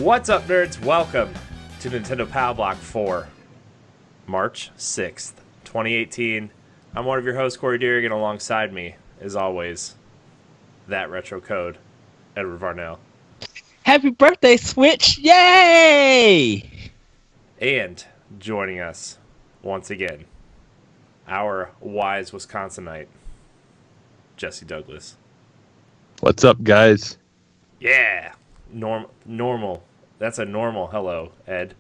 What's up, nerds? Welcome to Nintendo Power Block for March 6th, 2018. I'm one of your hosts, Corey Deering, and alongside me, as always, that retro code, Edward Varnell. Happy birthday, Switch! Yay! And joining us once again, our wise Wisconsinite, Jesse Douglas. What's up, guys? Yeah! Normal. That's a normal hello, Ed.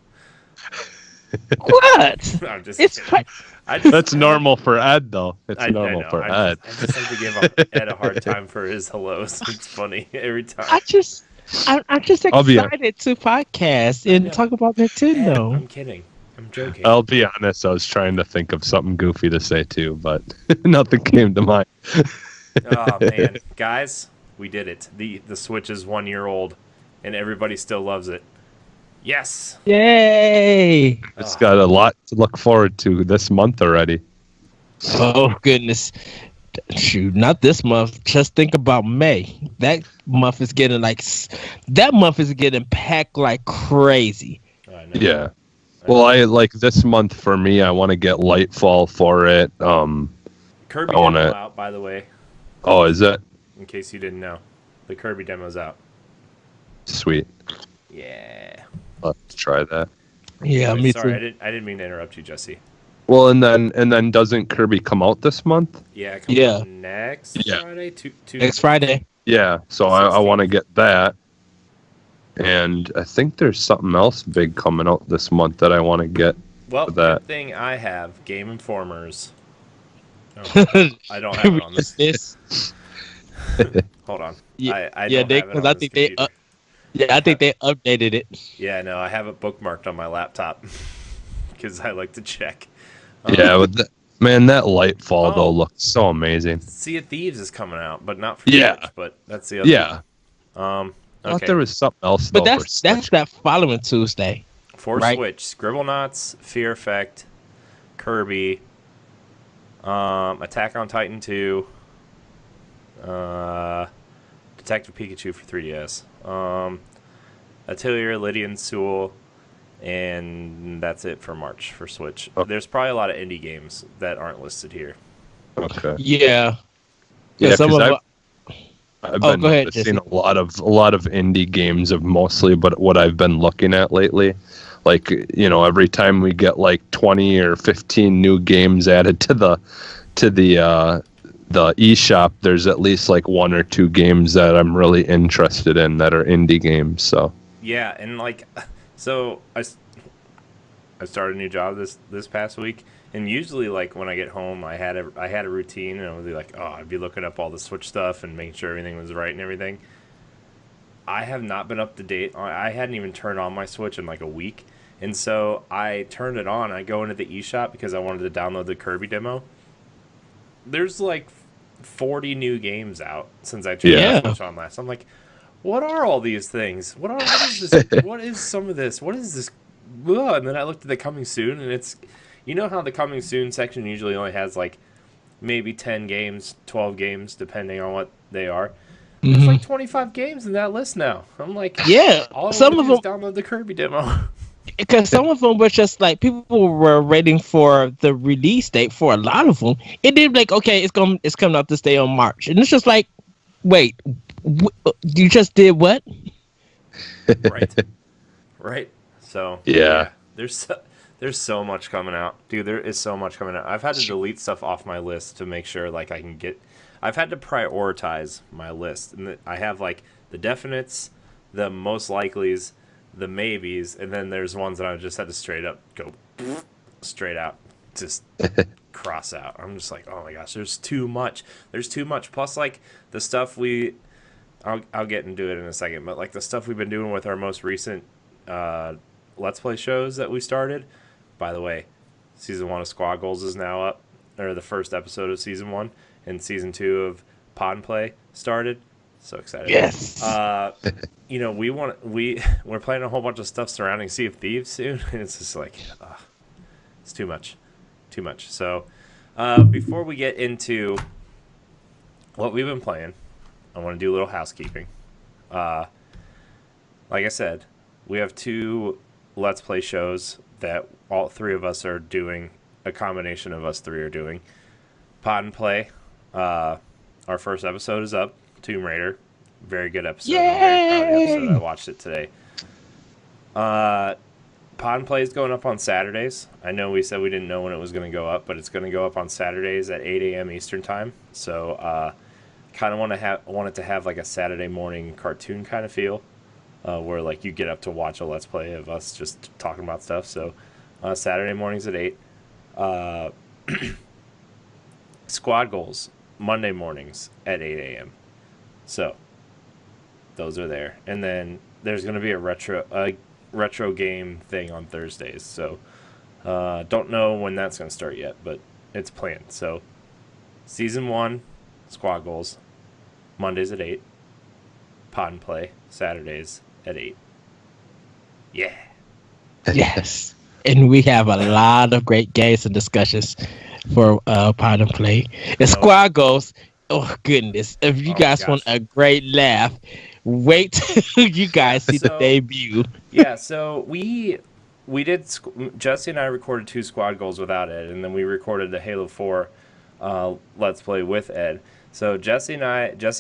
What? I'm just It's kidding. That's normal for Ed, though. It's normal for Ed. I just like to give Ed a hard time for his hellos. It's funny every time. I'm just excited to podcast and talk about Nintendo. Ed, I'm kidding. I'm joking. I'll be honest, I was trying to think of something goofy to say, too, but nothing came to mind. Oh, man. Guys, we did it. The Switch is 1 year old, and everybody still loves it. Yes! Yay! It's got a lot to look forward to this month already. Oh, goodness. Shoot, not this month. Just think about May. That month is getting packed like crazy. I know. Yeah. Well, I like this month for me, I want to get Lightfall for it. Kirby demo out, by the way. Oh, is it? In case you didn't know. The Kirby demo's out. Sweet. Yeah. I'll have to try that. Yeah, Sorry, me sorry, too. I didn't mean to interrupt you, Jesse. Well, and then doesn't Kirby come out this month? Yeah, it comes out next Friday? Next Friday. Yeah, so I want to get that. And I think there's something else big coming out this month that I want to get. Well, that. good thing I have Game Informer's. Oh, I don't have it on this. Hold on. Yeah, I don't have it on I this think they computer. I think they updated it. Yeah, no, I have it bookmarked on my laptop because I like to check. Yeah, but that Lightfall though looks so amazing. Sea of Thieves is coming out, but not for Yeah. Switch, but that's the other. Yeah. Okay. I thought there was something else though. But that's that following Tuesday. For right? Switch, Scribblenauts, Fear Effect, Kirby, Attack on Titan 2, Detective Pikachu for 3DS, Atelier, Lydian Sewell, and that's it for March for Switch. Okay. There's probably a lot of indie games that aren't listed here. Okay. Yeah. Yeah, some of I've go been ahead, seeing Jesse. a lot of indie games of mostly, but what I've been looking at lately, like, you know, every time we get like 20 or 15 new games added to the eShop, there's at least like one or two games that I'm really interested in that are indie games. So Yeah, and like, so I started a new job this past week, and usually like when I get home, I had a routine, and I would be like, I'd be looking up all the Switch stuff and making sure everything was right and everything. I have not been up to date. I hadn't even turned on my Switch in like a week, and so I turned it on. I go into the eShop because I wanted to download the Kirby demo. There's like 40 new games out since I turned my Switch on last. I'm like, what are all these things? What is this? What is some of this? What is this? Ugh. And then I looked at the coming soon, and it's, you know how the coming soon section usually only has like maybe 10 games, 12 games, depending on what they are. There's like 25 games in that list now. I'm like, Yeah, all I some want of to do is download the Kirby demo. Because some of them were just like people were waiting for the release date for a lot of them. It did like, okay, it's coming out this day on March, and it's just like, wait, you just did what? Right. So yeah. There's so much coming out, dude. There is so much coming out. I've had to delete stuff off my list to make sure like I can get. I've had to prioritize my list, and I have like the definites, the most likelies, the maybes, and then there's ones that I just had to straight up go straight out, just cross out. I'm just like, oh my gosh, there's too much. There's too much. Plus, like the stuff I'll get into it in a second, but like the stuff we've been doing with our most recent Let's Play shows that we started. By the way, season 1 of Squad Goals is now up, or the first episode of season 1, and season 2 of Pod and Play started. So excited! Yes. You know, we're planning a whole bunch of stuff surrounding Sea of Thieves soon, and it's just like, it's too much. So, before we get into what we've been playing, I want to do a little housekeeping. Like I said, we have 2 Let's Play shows that all 3 of us are doing. A combination of us 3 are doing. Pod and Play. Our first episode is up. Tomb Raider. Very good episode. Yay! I'm very proud of the episode. I watched it today. Pod and Play is going up on Saturdays. I know we said we didn't know when it was going to go up, but it's going to go up on Saturdays at 8 a.m. Eastern time. So, kind of want it to have like a Saturday morning cartoon kind of feel, where like you get up to watch a Let's Play of us just talking about stuff. So, Saturday mornings at 8. Squad Goals Monday mornings at 8 a.m. So, those are there. And then there's going to be a retro game thing on Thursdays. So, don't know when that's going to start yet, but it's planned. So, Season 1, Squad Goals, Mondays at 8. Pod and Play, Saturdays at 8. Yeah. Yes. And we have a lot of great games and discussions for Pod and Play. And Squad Goals, oh goodness. If you guys want a great laugh, wait till you guys see the debut. Yeah, so we did, Jesse and I recorded 2 Squad Goals without Ed, and then we recorded the Halo 4 Let's Play with Ed. So Jesse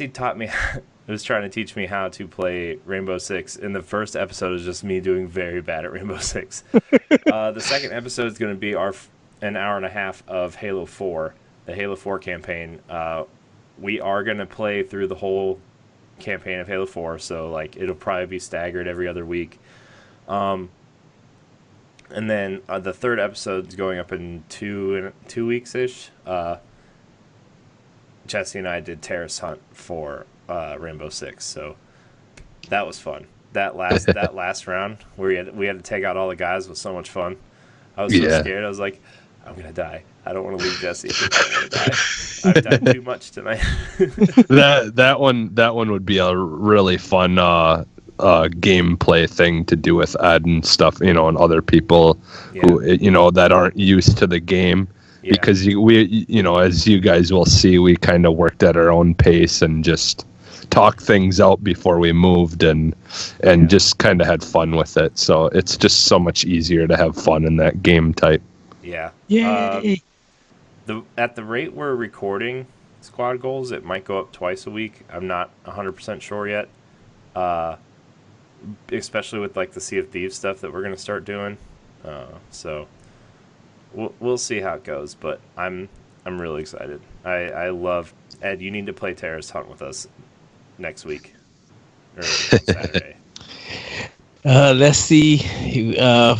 taught me, was trying to teach me how to play Rainbow Six, and the first episode is just me doing very bad at Rainbow Six. The second episode is going to be an hour and a half of Halo 4, the Halo 4 campaign. We are going to play through the whole campaign of Halo 4, so like it'll probably be staggered every other week. And then the third episode is going up in 2 weeks-ish. Jesse and I did Terrorist Hunt for Rainbow Six, so that was fun. That last round where we had to take out all the guys was so much fun. I was so scared. I was like, I'm gonna die. I don't want to leave Jesse. I don't want to die. I've died too much tonight. that one would be a really fun gameplay thing to do with Ed and stuff, and other people who that aren't used to the game. Yeah. Because we as you guys will see, we kind of worked at our own pace and just talked things out before we moved and just kind of had fun with it. So it's just so much easier to have fun in that game type. Yeah. Yay. At the rate we're recording Squad Goals, it might go up twice a week. I'm not 100% sure yet. Especially with like the Sea of Thieves stuff that we're going to start doing. So we'll see how it goes, but I'm really excited. I love Ed. You need to play Terrorist Hunt with us next week or Saturday. Let's see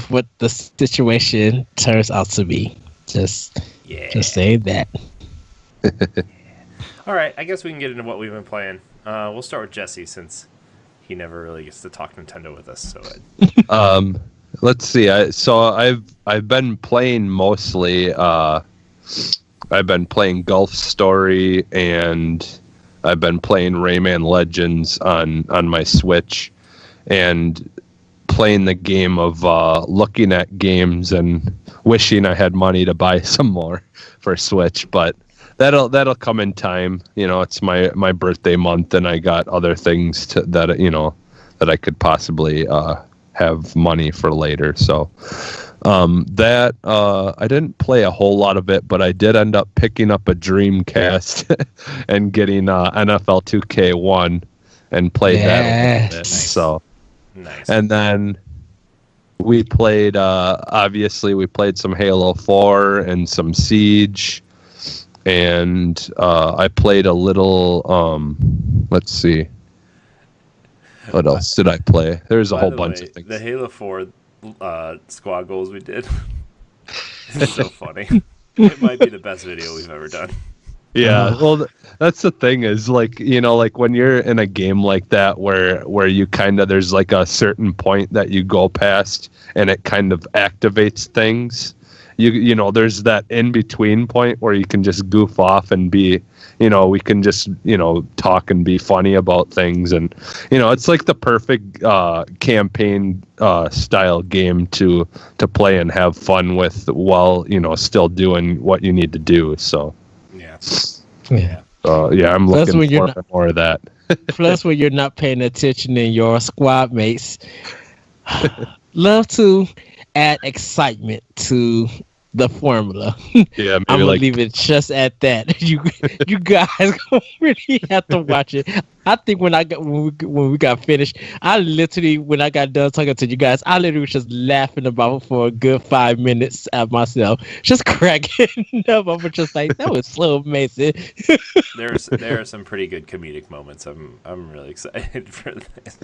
what the situation turns out to be. Just say that. All right, I guess we can get into what we've been playing. We'll start with Jesse since he never really gets to talk Nintendo with us. So Ed. Let's see. I've been playing mostly. I've been playing Gulf Story, and I've been playing Rayman Legends on my Switch, and playing the game of looking at games and wishing I had money to buy some more for Switch. But that'll come in time. It's my birthday month, and I got other things that I could possibly have money for later. So I didn't play a whole lot of it, but I did end up picking up a Dreamcast and getting NFL 2K1 and played that a little bit. So nice. And then we played obviously we played some Halo 4 and some Siege, and I played a little let's see. What else did I play? There's a whole bunch of things. The Halo 4 Squad Goals we did. It's so funny. It might be the best video we've ever done. Yeah, well, that's the thing is like when you're in a game like that where you kind of there's like a certain point that you go past and it kind of activates things. There's that in between point where you can just goof off and be. We can just, talk and be funny about things. And, it's like the perfect campaign style game to play and have fun with while, still doing what you need to do. So, yeah. I'm looking for more of that. Plus, when you're not paying attention and your squad mates Love to add excitement to the formula. Yeah, maybe I'm gonna like leave it just at that. You guys gonna really have to watch it. I think when we got finished, I literally when I got done talking to you guys, I literally was just laughing about for a good 5 minutes at myself, just cracking up. I was just like, that was so amazing. There are some pretty good comedic moments. I'm really excited for this.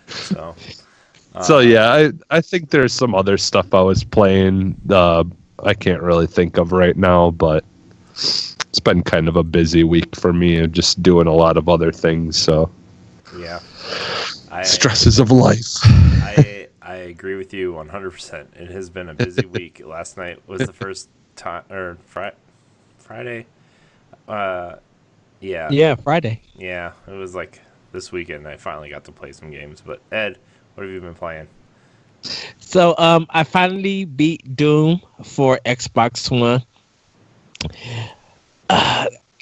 So So yeah, I think there's some other stuff I was playing. I can't really think of right now, but it's been kind of a busy week for me and just doing a lot of other things. So yeah, stresses of life. I agree with you 100%. It has been a busy week. Last night was the first time, or Friday. Yeah. Yeah, Friday. Yeah, it was like this weekend I finally got to play some games. But Ed, what have you been playing? So I finally beat Doom for Xbox One.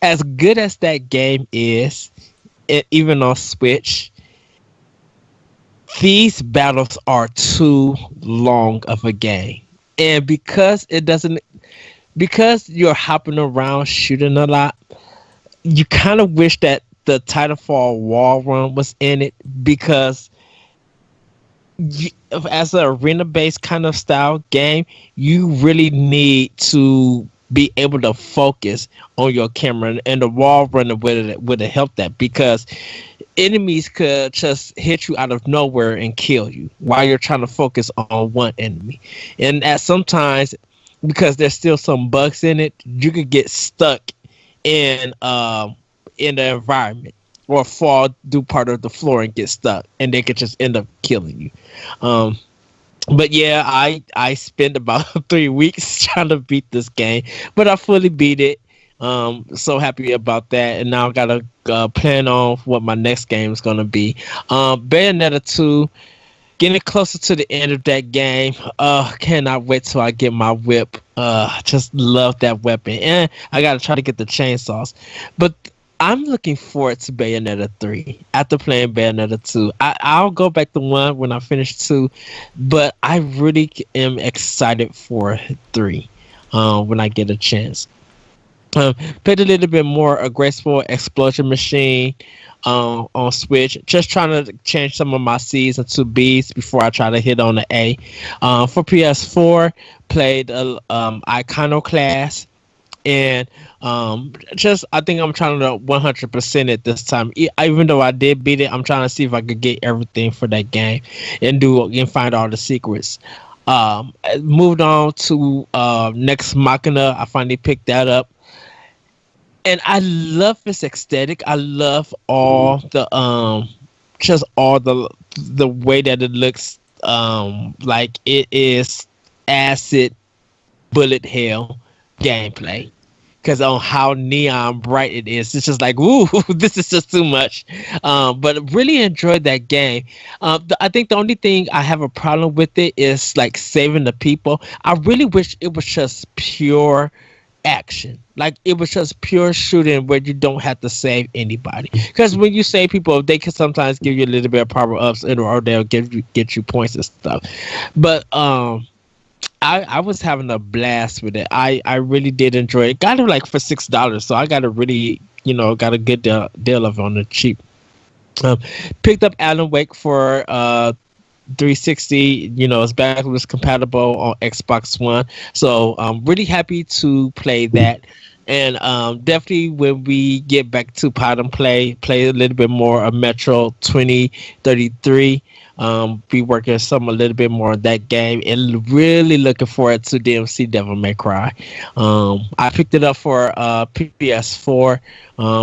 As good as that game is, even on Switch, these battles are too long of a game. And because you're hopping around shooting a lot, you kind of wish that the Titanfall wall run was in it, because as an arena-based kind of style game, you really need to be able to focus on your camera, and the wall runner would have helped that, because enemies could just hit you out of nowhere and kill you while you're trying to focus on one enemy. And at sometimes, because there's still some bugs in it, you could get stuck in the environment, or fall through part of the floor and get stuck, and they could just end up killing you. But yeah, I spent about 3 weeks trying to beat this game, but I fully beat it. So happy about that, and now I gotta plan on what my next game is gonna be. Bayonetta 2, getting closer to the end of that game. Cannot wait till I get my whip. Just love that weapon, and I gotta try to get the chainsaws. But I'm looking forward to Bayonetta 3 after playing Bayonetta 2. I'll go back to 1 when I finish 2, but I really am excited for 3 when I get a chance. Played a little bit more a graceful explosion machine on Switch. Just trying to change some of my C's into B's before I try to hit on the A. For PS4, played Iconoclast. And I think I'm trying to 100% it this time. Even though I did beat it, I'm trying to see if I could get everything for that game and find all the secrets. Moved on to Next Machina. I finally picked that up, and I love its aesthetic. I love all the the way that it looks. Like it is acid bullet hell gameplay, because on how neon bright it is, it's just like, ooh, this is just too much. But really enjoyed that game. I think the only thing I have a problem with it is like saving the people. I really wish it was just pure action, like it was just pure shooting where you don't have to save anybody, because when you save people, they can sometimes give you a little bit of power ups, or they'll get you points and stuff. But I was having a blast with it. I really did enjoy it. Got it like for $6, so I got a really, got a good deal of it on the cheap. Picked up Alan Wake for 360. It's backwards compatible on Xbox One, so I'm really happy to play that. And definitely when we get back to Pod and play a little bit more of Metro 2033. Be working a little bit more on that game, and really looking forward to DMC Devil May Cry. I picked it up for PS4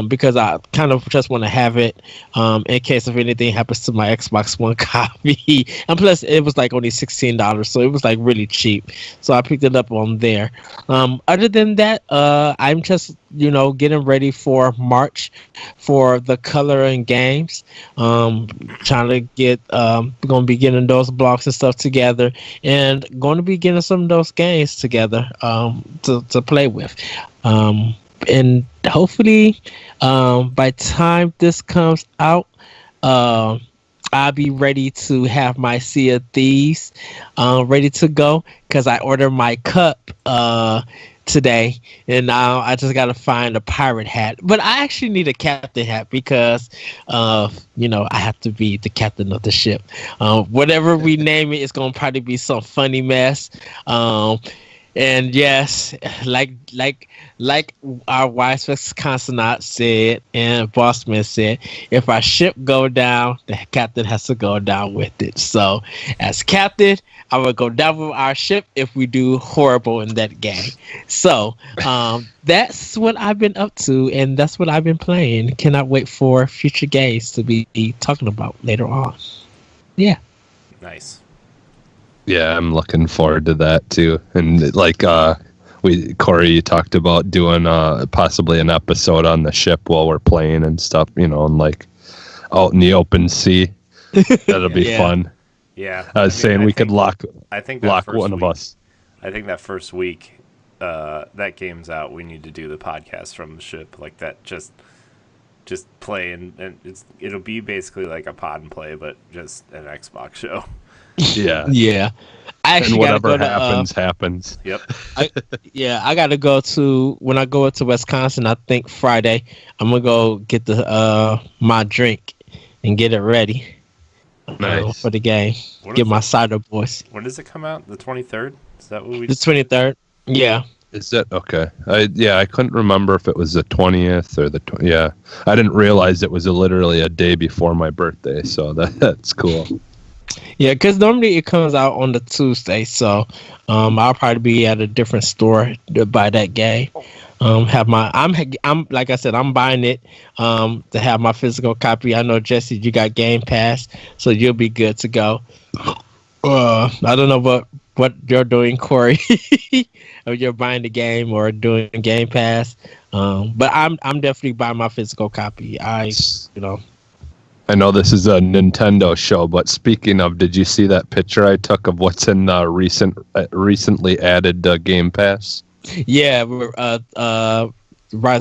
because I kind of just want to have it in case if anything happens to my Xbox One copy. And plus, it was like only $16, so it was like really cheap. So I picked it up on there. Other than that, I'm just getting ready for March for the coloring games. Trying to get going to be getting those blocks and stuff together, and going to be getting some of those games together to play with. And hopefully by the time this comes out, I'll be ready to have my Sea of Thieves ready to go because I ordered my cup today, and now I just gotta find a pirate hat. But I actually need a captain hat because I have to be the captain of the ship. Whatever we name it, it's gonna probably be some funny mess. And yes, like our wise Wisconsinite said and Bossman said, if our ship go down, the captain has to go down with it. So as captain, I will go down with our ship if we do horrible in that game. So that's what I've been up to, and that's what I've been playing. Cannot wait for future games to be talking about later on. Yeah. Nice. Yeah, I'm looking forward to that too. And like Corey, you talked about doing possibly an episode on the ship while we're playing and stuff, and like out in the open sea. That'll be fun. Yeah. I was saying we could lock one of us. I think that first week that game's out, we need to do the podcast from the ship like that. Just play and it'll be basically like a pod and play, but just an Xbox show. Yeah. Yeah. I actually and whatever happens. Yep. I gotta go to when I go to Wisconsin. I think Friday. I'm gonna go get my drink and get it ready for the game. Get my cider boys. When does it come out? The 23rd? Is that what we? The 23rd. Yeah. Is that okay? I couldn't remember if it was the 20th or the yeah. I didn't realize it was literally a day before my birthday, so that's cool. Yeah, because normally it comes out on the Tuesday, so I'll probably be at a different store to buy that game. I'm like I said, I'm buying it to have my physical copy. I know Jesse, you got Game Pass, so you'll be good to go. I don't know what you're doing, Corey. If you're buying the game or doing Game Pass, but I'm definitely buying my physical copy. I know this is a Nintendo show, but speaking of, did you see that picture I took of what's in recently added Game Pass? Yeah, Rise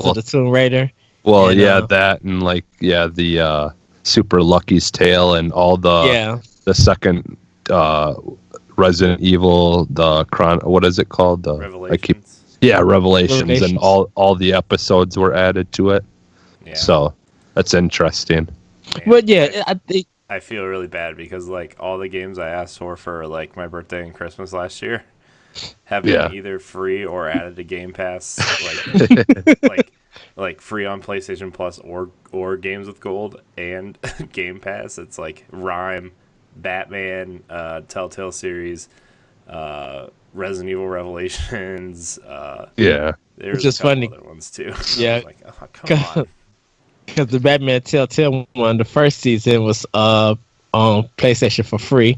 of the Tomb Raider. Well, and, that and the Super Lucky's Tale and all the second Resident Evil, what is it called? Revelations. Revelations, and all the episodes were added to it. Yeah. So that's interesting. But yeah, I think I feel really bad because like all the games I asked for like my birthday and Christmas last year have been either free or added to Game Pass, like free on PlayStation Plus or Games with Gold and Game Pass. It's like Rhyme, Batman, Telltale series, Resident Evil Revelations. There's just funny. Other ones too. Yeah, like, oh, come on. Because the Batman Telltale one, the first season was on PlayStation for free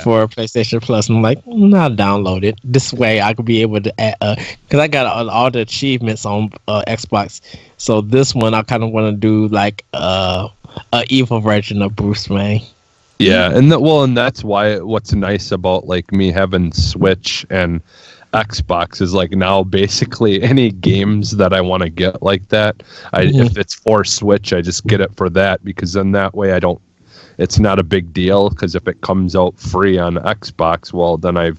for PlayStation Plus. I'm like, I'll download it. This way I could be able to add, because I got all the achievements on Xbox. So this one I kind of want to do like a evil version of Bruce Wayne. Yeah, and that's why what's nice about like me having Switch and Xbox is like now basically any games that I want to get like that. If it's for Switch, I just get it for that because then that way it's not a big deal because if it comes out free on Xbox, well then I've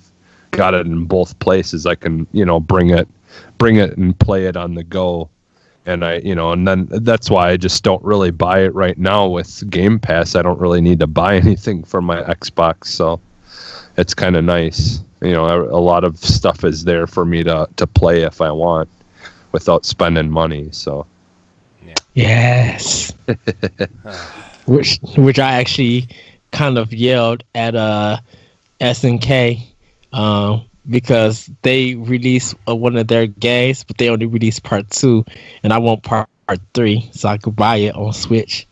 got it in both places. I can bring it and play it on the go. And and then that's why I just don't really buy it right now with Game Pass. I don't really need to buy anything for my Xbox, so it's kind of nice. A lot of stuff is there for me to play if I want without spending money. So, yes, which I actually kind of yelled at SNK because they released one of their games, but they only released part 2, and I want part 3 so I could buy it on Switch.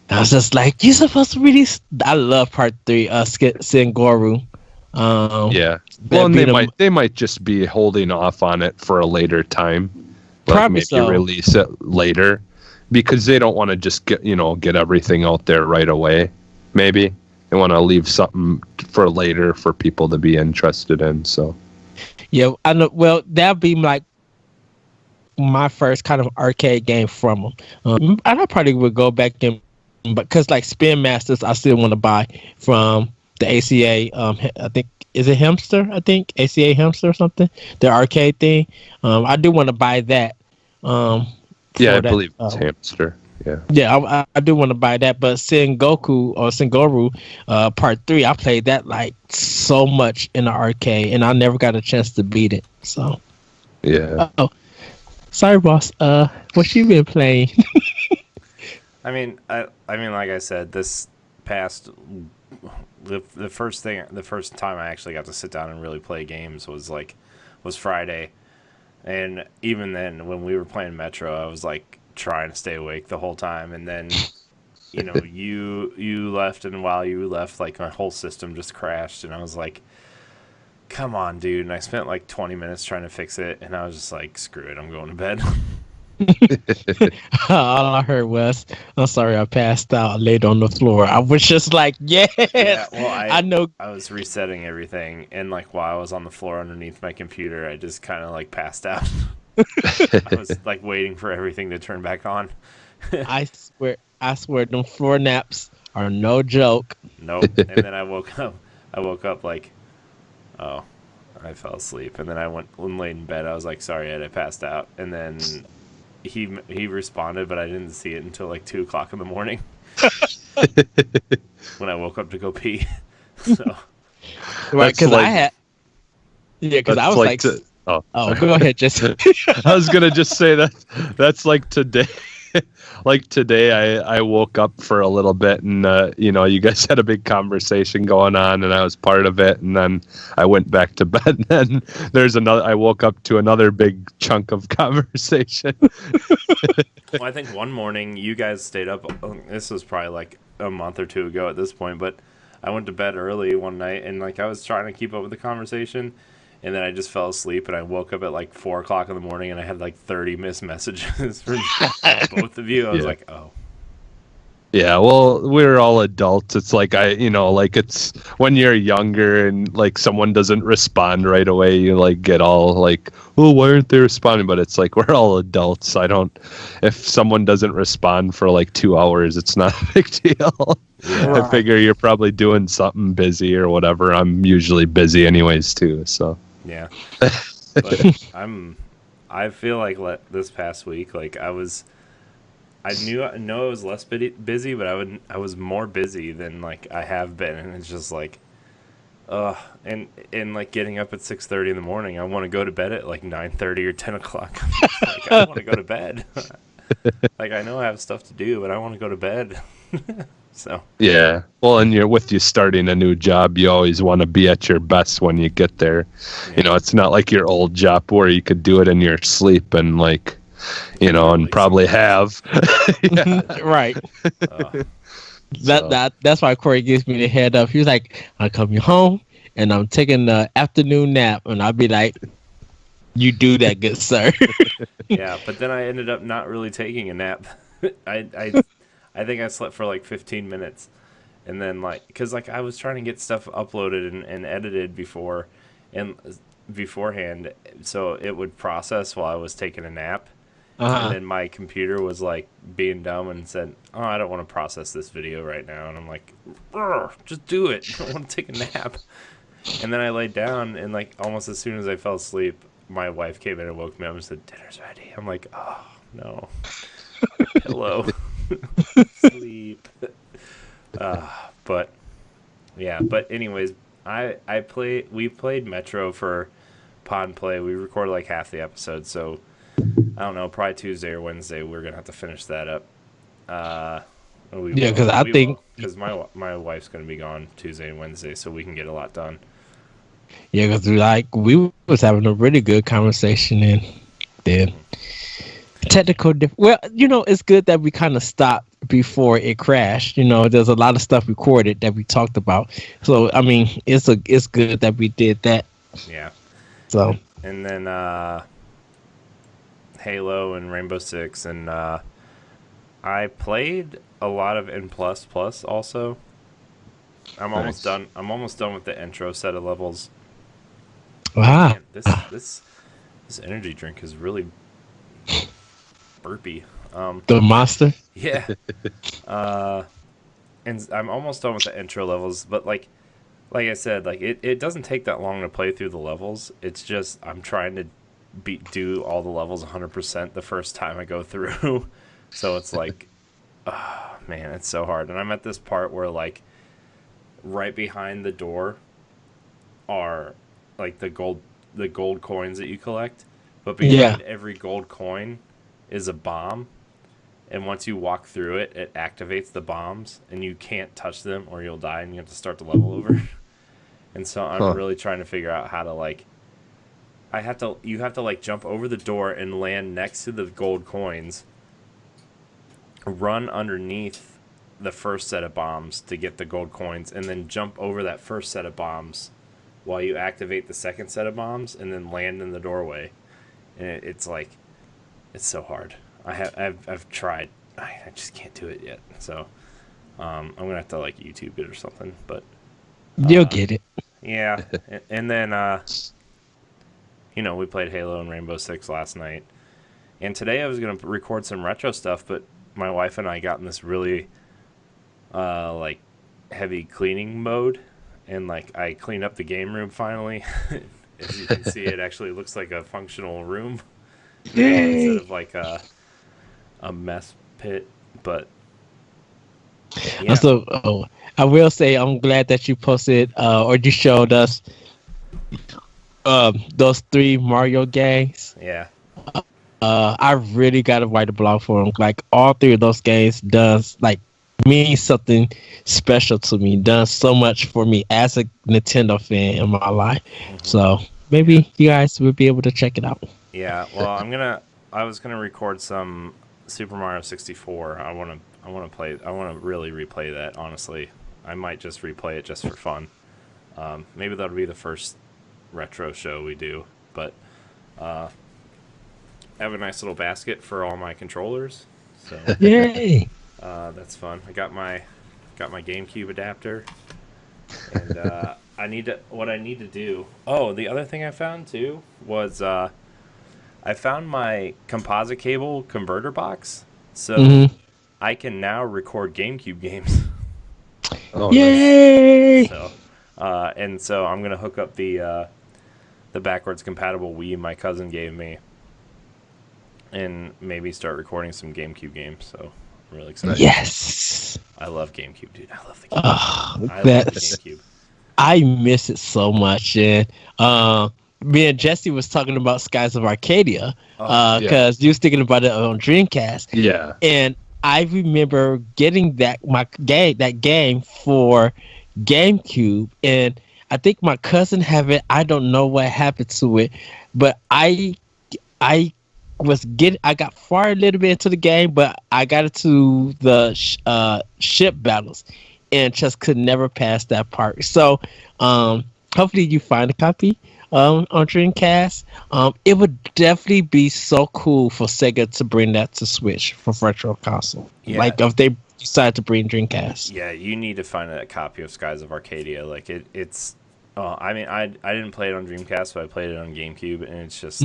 I was just like, you're supposed to release. I love part 3, Sengoru. Well, and they might just be holding off on it for a later time. Probably maybe release it later because they don't want to just get everything out there right away. Maybe they want to leave something for later for people to be interested in. So yeah, I know. Well, that'd be like my first kind of arcade game from them, and I probably would go back and but because like Spin Masters, I still want to buy from the ACA. I think is it Hamster? I think ACA Hamster or something. The arcade thing. I do want to buy that. Yeah, I believe it's Hamster. Yeah. Yeah, I do want to buy that, but Sengoku or Sengoru Part 3, I played that like so much in the arcade, and I never got a chance to beat it. So yeah. Oh, sorry, boss. What you been playing? I mean, like I said, this past the first time I actually got to sit down and really play games was Friday, and even then, when we were playing Metro, I was like trying to stay awake the whole time, and then you left, and while you left, like my whole system just crashed, and I was like, come on, dude. And I spent like 20 minutes trying to fix it, and I was just like, screw it, I'm going to bed. All I heard was, I'm sorry, I passed out, laid on the floor. I was just like, yes. Yeah, well, I know. I was resetting everything, and like while I was on the floor underneath my computer, I just kind of like passed out. I was like waiting for everything to turn back on. I swear, them floor naps are no joke. Nope. And then I woke up like, oh, I fell asleep, and then I went laid in bed. I was like, sorry, Ed, I passed out, and then he responded, but I didn't see it until like 2:00 in the morning when I woke up to go pee. So Right, because like, I had. Yeah, because I was like, oh, go ahead, Jesse. I was gonna just say that's like today. Like today, I woke up for a little bit, and you guys had a big conversation going on, and I was part of it, and then I went back to bed. And then I woke up to another big chunk of conversation. Well, I think one morning you guys stayed up. This was probably like a month or two ago at this point, but I went to bed early one night, and like I was trying to keep up with the conversation, and then I just fell asleep, and I woke up at like 4:00 in the morning, and I had like 30 missed messages from both of you. I was like, oh. Yeah, well, we're all adults. It's like it's when you're younger and like someone doesn't respond right away, you like get all like, oh, why aren't they responding? But it's like we're all adults. If someone doesn't respond for like 2 hours, it's not a big deal. Yeah. I figure you're probably doing something busy or whatever. I'm usually busy anyways too, so. Yeah. But I feel like this past week, like I know I was less busy, but I was more busy than like I have been, and it's just like, and like getting up at 6:30 in the morning, I want to go to bed at like 9:30 or 10 o'clock. Like I want to go to bed. Like I know I have stuff to do, but I want to go to bed. So yeah, well, and you starting a new job, you always want to be at your best when you get there. Yeah. It's not like your old job where you could do it in your sleep and like. And probably have. Right. That's why Corey gives me the head up. He was like, I'm coming home and I'm taking the afternoon nap, and I'll be like, you do that, good sir. Yeah, but then I ended up not really taking a nap. I think I slept for like 15 minutes, and then because I was trying to get stuff uploaded and edited beforehand, so it would process while I was taking a nap. And then my computer was like being dumb and said, oh, I don't want to process this video right now. And I'm like, just do it. I don't want to take a nap. And then I laid down, and like almost as soon as I fell asleep, my wife came in and woke me up and said, dinner's ready. I'm like, oh, no. Pillow. Sleep. But anyways, we played Metro for Pod and Play. We recorded like half the episode, so I don't know, probably Tuesday or Wednesday we're gonna have to finish that up. Because my wife's gonna be gone Tuesday and Wednesday, so we can get a lot done. Yeah, because we was having a really good conversation, and then technical. Well, it's good that we kind of stopped before it crashed. There's a lot of stuff recorded that we talked about, so I mean, it's good that we did that. Yeah. So and then Halo and Rainbow Six, and I played a lot of N++ also. I'm almost done. I'm almost done with the intro set of levels. Wow. Man, this energy drink is really burpy. The monster? Yeah. and I'm almost done with the intro levels, but like I said, like it doesn't take that long to play through the levels. It's just I'm trying to do all the levels 100% the first time I go through. So it's like, oh, man, it's so hard. And I'm at this part where like right behind the door are like the gold coins that you collect, but behind every gold coin is a bomb. And once you walk through it, it activates the bombs, and you can't touch them or you'll die, and you have to start the level over. And so I'm really trying to figure out how to like. You have to like jump over the door and land next to the gold coins. Run underneath the first set of bombs to get the gold coins, and then jump over that first set of bombs while you activate the second set of bombs, and then land in the doorway. And it's like, it's so hard. I've tried. I just can't do it yet. So I'm gonna have to like YouTube it or something. But you'll get it. Yeah. And then we played Halo and Rainbow Six last night. And today I was gonna record some retro stuff, but my wife and I got in this really like heavy cleaning mode, and like I cleaned up the game room finally. As you can see, it actually looks like a functional room instead of like a mess pit. But yeah. Also, I will say I'm glad that you posted or you showed us those 3 Mario games. Yeah. I really got to write a blog for them. Like all 3 of those games does like mean something special to me. Done so much for me as a Nintendo fan in my life. Mm-hmm. So maybe you guys will be able to check it out. Yeah. Well, I was gonna record some Super Mario 64. I want to really replay that. Honestly, I might just replay it just for fun. Maybe that'll be the first retro show we do. But I have a nice little basket for all my controllers. So yay! That's fun. I got my GameCube adapter, and what I need to do. Oh, the other thing I found too was I found my composite cable converter box, so I can now record GameCube games. Oh, yay! Nice. So, and so I'm gonna hook up the backwards compatible Wii my cousin gave me, and maybe start recording some GameCube games. So I'm really excited. Yes, I love GameCube, dude. I love the GameCube. I love the GameCube. I miss it so much, and me and Jesse was talking about Skies of Arcadia because you was thinking about it on Dreamcast. Yeah, and I remember getting that game for GameCube, and I think my cousin have it. I don't know what happened to it, but I got far a little bit into the game, but I got into the ship battles and just could never pass that part. So hopefully you find a copy on Dreamcast. It would definitely be so cool for Sega to bring that to Switch for virtual console. Yeah. Like if they decide to bring Dreamcast. Yeah, you need to find a copy of Skies of Arcadia. Like it's. Oh, I mean, I didn't play it on Dreamcast, but I played it on GameCube, and it's just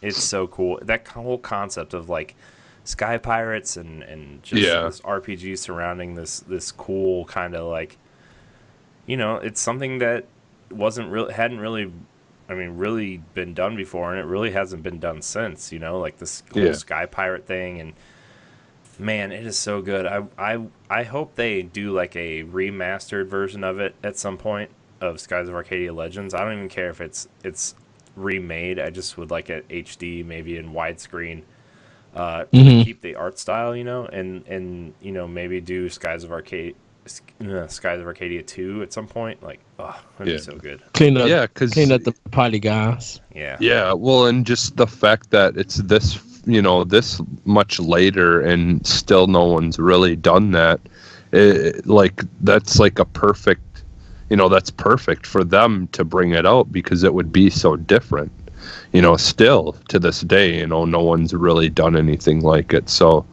it's so cool. That whole concept of like Sky Pirates and just this RPG surrounding this cool kind of like, it's something that hadn't really been done before, and it really hasn't been done since. Like this whole Sky Pirate thing, and man, it is so good. I hope they do like a remastered version of it at some point. Of Skies of Arcadia Legends. I don't even care if it's remade. I just would like it HD, maybe in widescreen, to keep the art style, and maybe do Skies of Arcadia 2 at some point. Like, that'd be so good. Clean up the polygons. Yeah. Well, and just the fact that it's this much later and still no one's really done that. That's like a perfect. That's perfect for them to bring it out because it would be so different. Still to this day, no one's really done anything like it. So,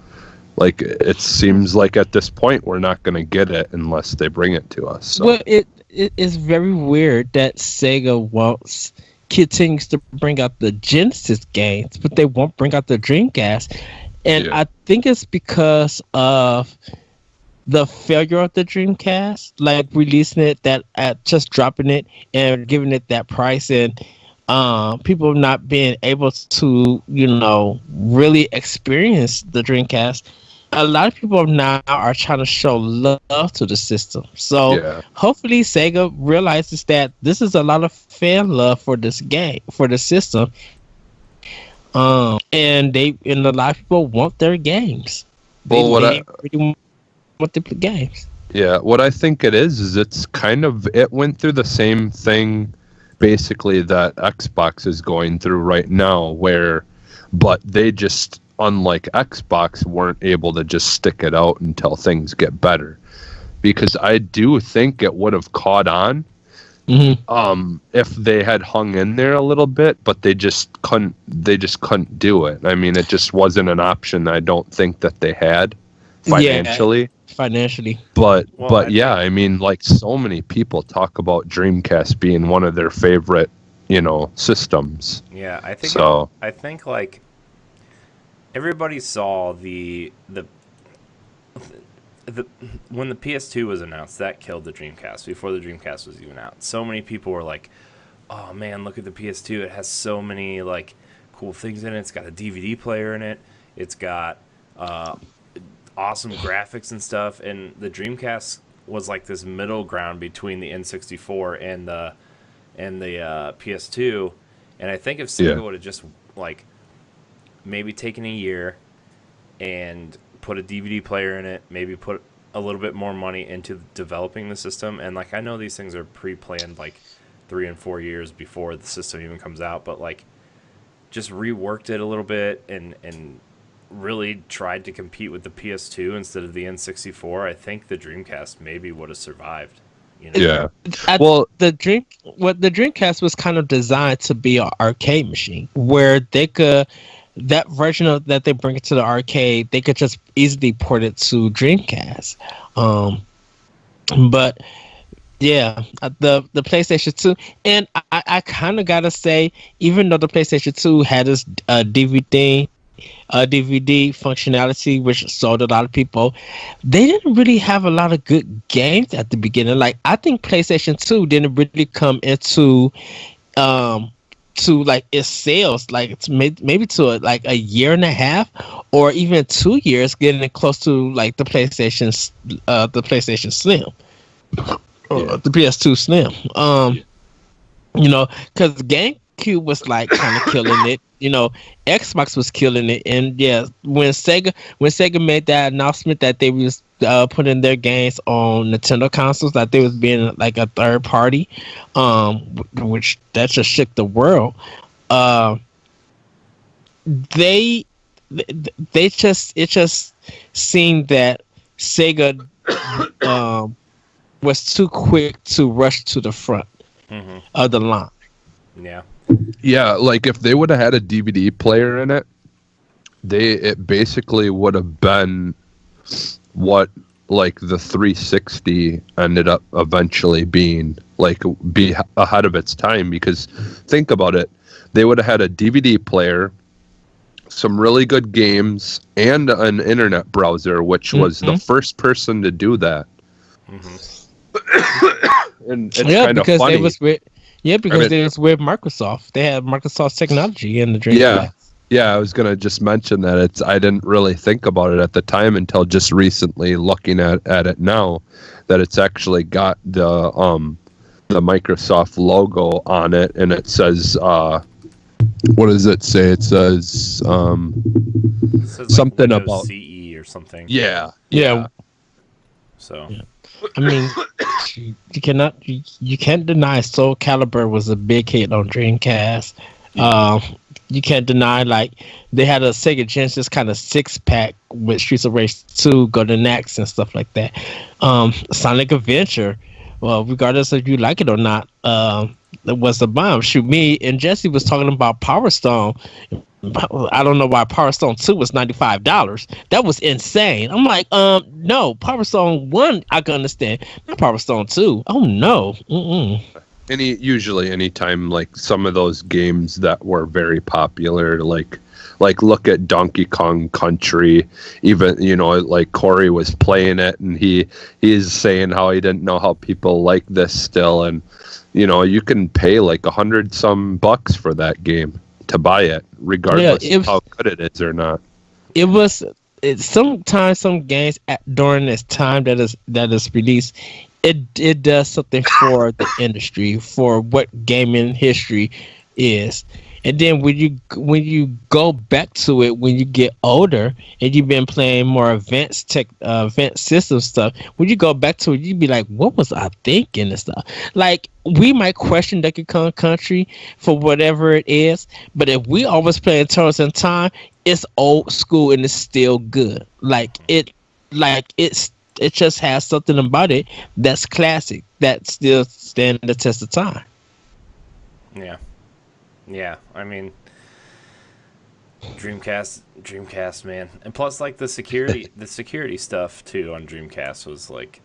like, it seems like at this point we're not going to get it unless they bring it to us. So. Well, it is very weird that Sega continues to bring out the Genesis games, but they won't bring out the Dreamcast. And I think it's because of the failure of the Dreamcast, like releasing it just dropping it and giving it that price, and people not being able to, really experience the Dreamcast. A lot of people now are trying to show love to the system. So hopefully Sega realizes that this is a lot of fan love for this game, for the system. And a lot of people want their games. They really want to play games. Yeah, what I think it is it went through the same thing basically that Xbox is going through right now, but they just, unlike Xbox, weren't able to just stick it out until things get better. Because I do think it would have caught on if they had hung in there a little bit, but they just couldn't do it. I mean, it just wasn't an option. I don't think that they had financially. But yeah, I mean, like, so many people talk about Dreamcast being one of their favorite, systems. Yeah, I think like everybody saw the when the PS2 was announced, that killed the Dreamcast before the Dreamcast was even out. So many people were like, "Oh man, look at the PS2! It has so many like cool things in it. It's got a DVD player in it. It's got awesome graphics and stuff." And the Dreamcast was like this middle ground between the N64 and the PS2. And I think if Sega would have just like maybe taken a year and put a DVD player in it, maybe put a little bit more money into developing the system. And like, I know these things are pre-planned like 3 and 4 years before the system even comes out, but like just reworked it a little bit and really tried to compete with the PS2 instead of the N64, I think the Dreamcast maybe would have survived. Yeah. The Dreamcast was kind of designed to be an arcade machine where they could, that version of that they bring it to the arcade, they could just easily port it to Dreamcast. But yeah, the PlayStation 2, and I kind of gotta say, even though the PlayStation 2 had this DVD functionality, which sold a lot of people, they didn't really have a lot of good games at the beginning. Like, I think PlayStation 2 didn't really come into to like its sales, like it's maybe to like a year and a half or even 2 years, getting close to like the PlayStation Slim, the PS2 Slim. Because GameCube was like kind of killing it. Xbox was killing it, and yeah, when Sega made that announcement that they was putting their games on Nintendo consoles, that they was being like a third party, which that just shook the world. It just seemed that Sega was too quick to rush to the front of the line. Yeah, like if they would have had a DVD player in it, it basically would have been what like the 360 ended up eventually being, like, be ahead of its time. Because think about it, they would have had a DVD player, some really good games, and an internet browser, which was the first person to do that. And it's kind of funny. Because they was with Microsoft. They had Microsoft technology in the Dreamcast. Yeah, I was gonna just mention that I didn't really think about it at the time until just recently, looking at it now, that it's actually got the Microsoft logo on it, and it says what does it say? It says something like about CE or something. Yeah. So. Yeah. I mean, you can't deny Soul Calibur was a big hit on Dreamcast. You can't deny, like, they had a Sega Genesis kind of 6-pack with Streets of Rage 2, Golden Axe, and stuff like that. Sonic Adventure, well, regardless if you like it or not, it was a bomb. Shoot, me and Jesse was talking about Power Stone. I don't know why Power Stone 2 was $95. That was insane. I'm like, no, Power Stone 1 I can understand. Not Power Stone 2. Oh no. Usually anytime like some of those games that were very popular, like look at Donkey Kong Country. Even like Corey was playing it, and he's saying how he didn't know how people like this still, and you can pay like $100 for that game to buy it, regardless of how good it is or not. Sometimes some games during this time that is released, it does something for the industry, for what gaming history is. And then when you go back to it when you get older and you've been playing more advanced system stuff, when you go back to it, you'd be like, what was I thinking and stuff? Like, we might question Donkey Kong Country for whatever it is, but if we always play in Turtles in Time, it's old school and it's still good. It just has something about it that's classic, that still stand the test of time. Yeah, I mean, Dreamcast, man, and plus like the security stuff too on Dreamcast was like,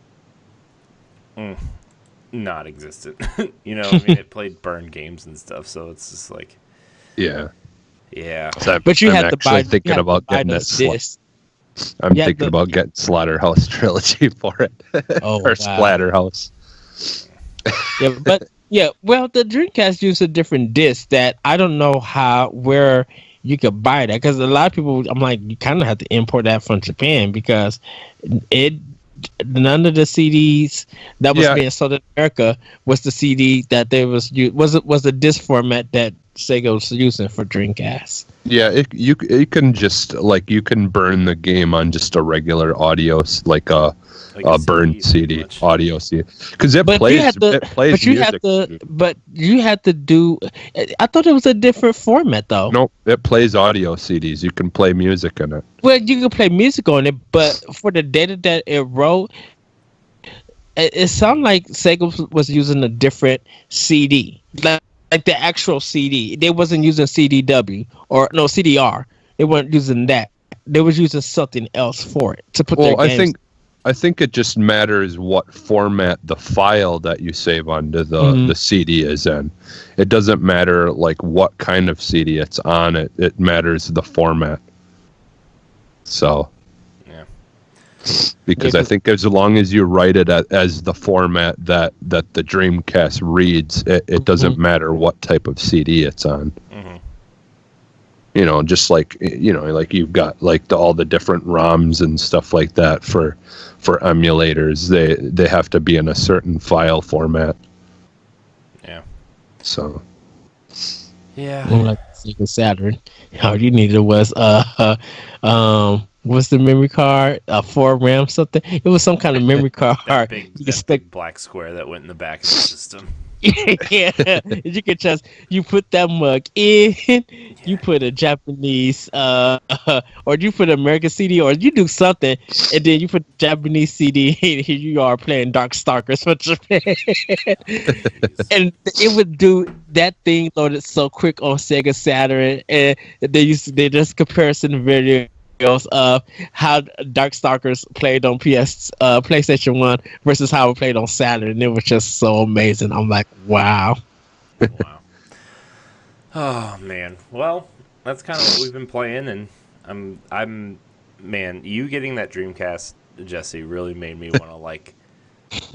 not existent. I mean, it played burned games and stuff, so it's just like, yeah. So but you I'm have to buy. Thinking about getting it. I'm thinking about getting Slaughterhouse Trilogy for it, or Splatterhouse. Yeah, but. Yeah, well, the Dreamcast used a different disc that I don't know where you could buy that, because a lot of people, I'm like, you kind of have to import that from Japan, because none of the CDs that was being sold in America was the CD that they was the disc format that Sega was using for Dreamcast. Yeah, you can just you can burn the game on just a regular audio, like a burned CD, audio CD, because it plays music. But you had to do. I thought it was a different format though. Nope, it plays audio CDs. You can play music in it. Well, you can play music on it, but for the data that it wrote, it sounded like Sega was using a different CD, like the actual CD. They wasn't using CDW or no CDR. They weren't using that. They was using something else for it to put their games. I think it just matters what format the file that you save onto the CD is in. It doesn't matter like what kind of CD it's on. It matters the format. So, yeah. Because I think as long as you write it as the format that the Dreamcast reads, it doesn't matter what type of CD it's on. Just like like you've got like all the different ROMs and stuff like that for emulators. They have to be in a certain file format. Yeah. So. Yeah. Like Sega Saturn, all you needed was what's the memory card? 4 RAM something. It was some kind of memory card. that big black square that went in the back of the system. Yeah, you could you put that mug in, you put a Japanese or you put an American CD, or you do something, and then you put the Japanese CD and here you are playing Darkstalkers for Japan. And it would do that thing loaded so quick on Sega Saturn, and they just comparison videos of how Darkstalkers played on PlayStation 1 versus how it played on Saturn, and it was just so amazing. I'm like, wow. Wow. Oh man. Well, that's kind of what we've been playing, and I'm man, you getting that Dreamcast, Jesse, really made me want to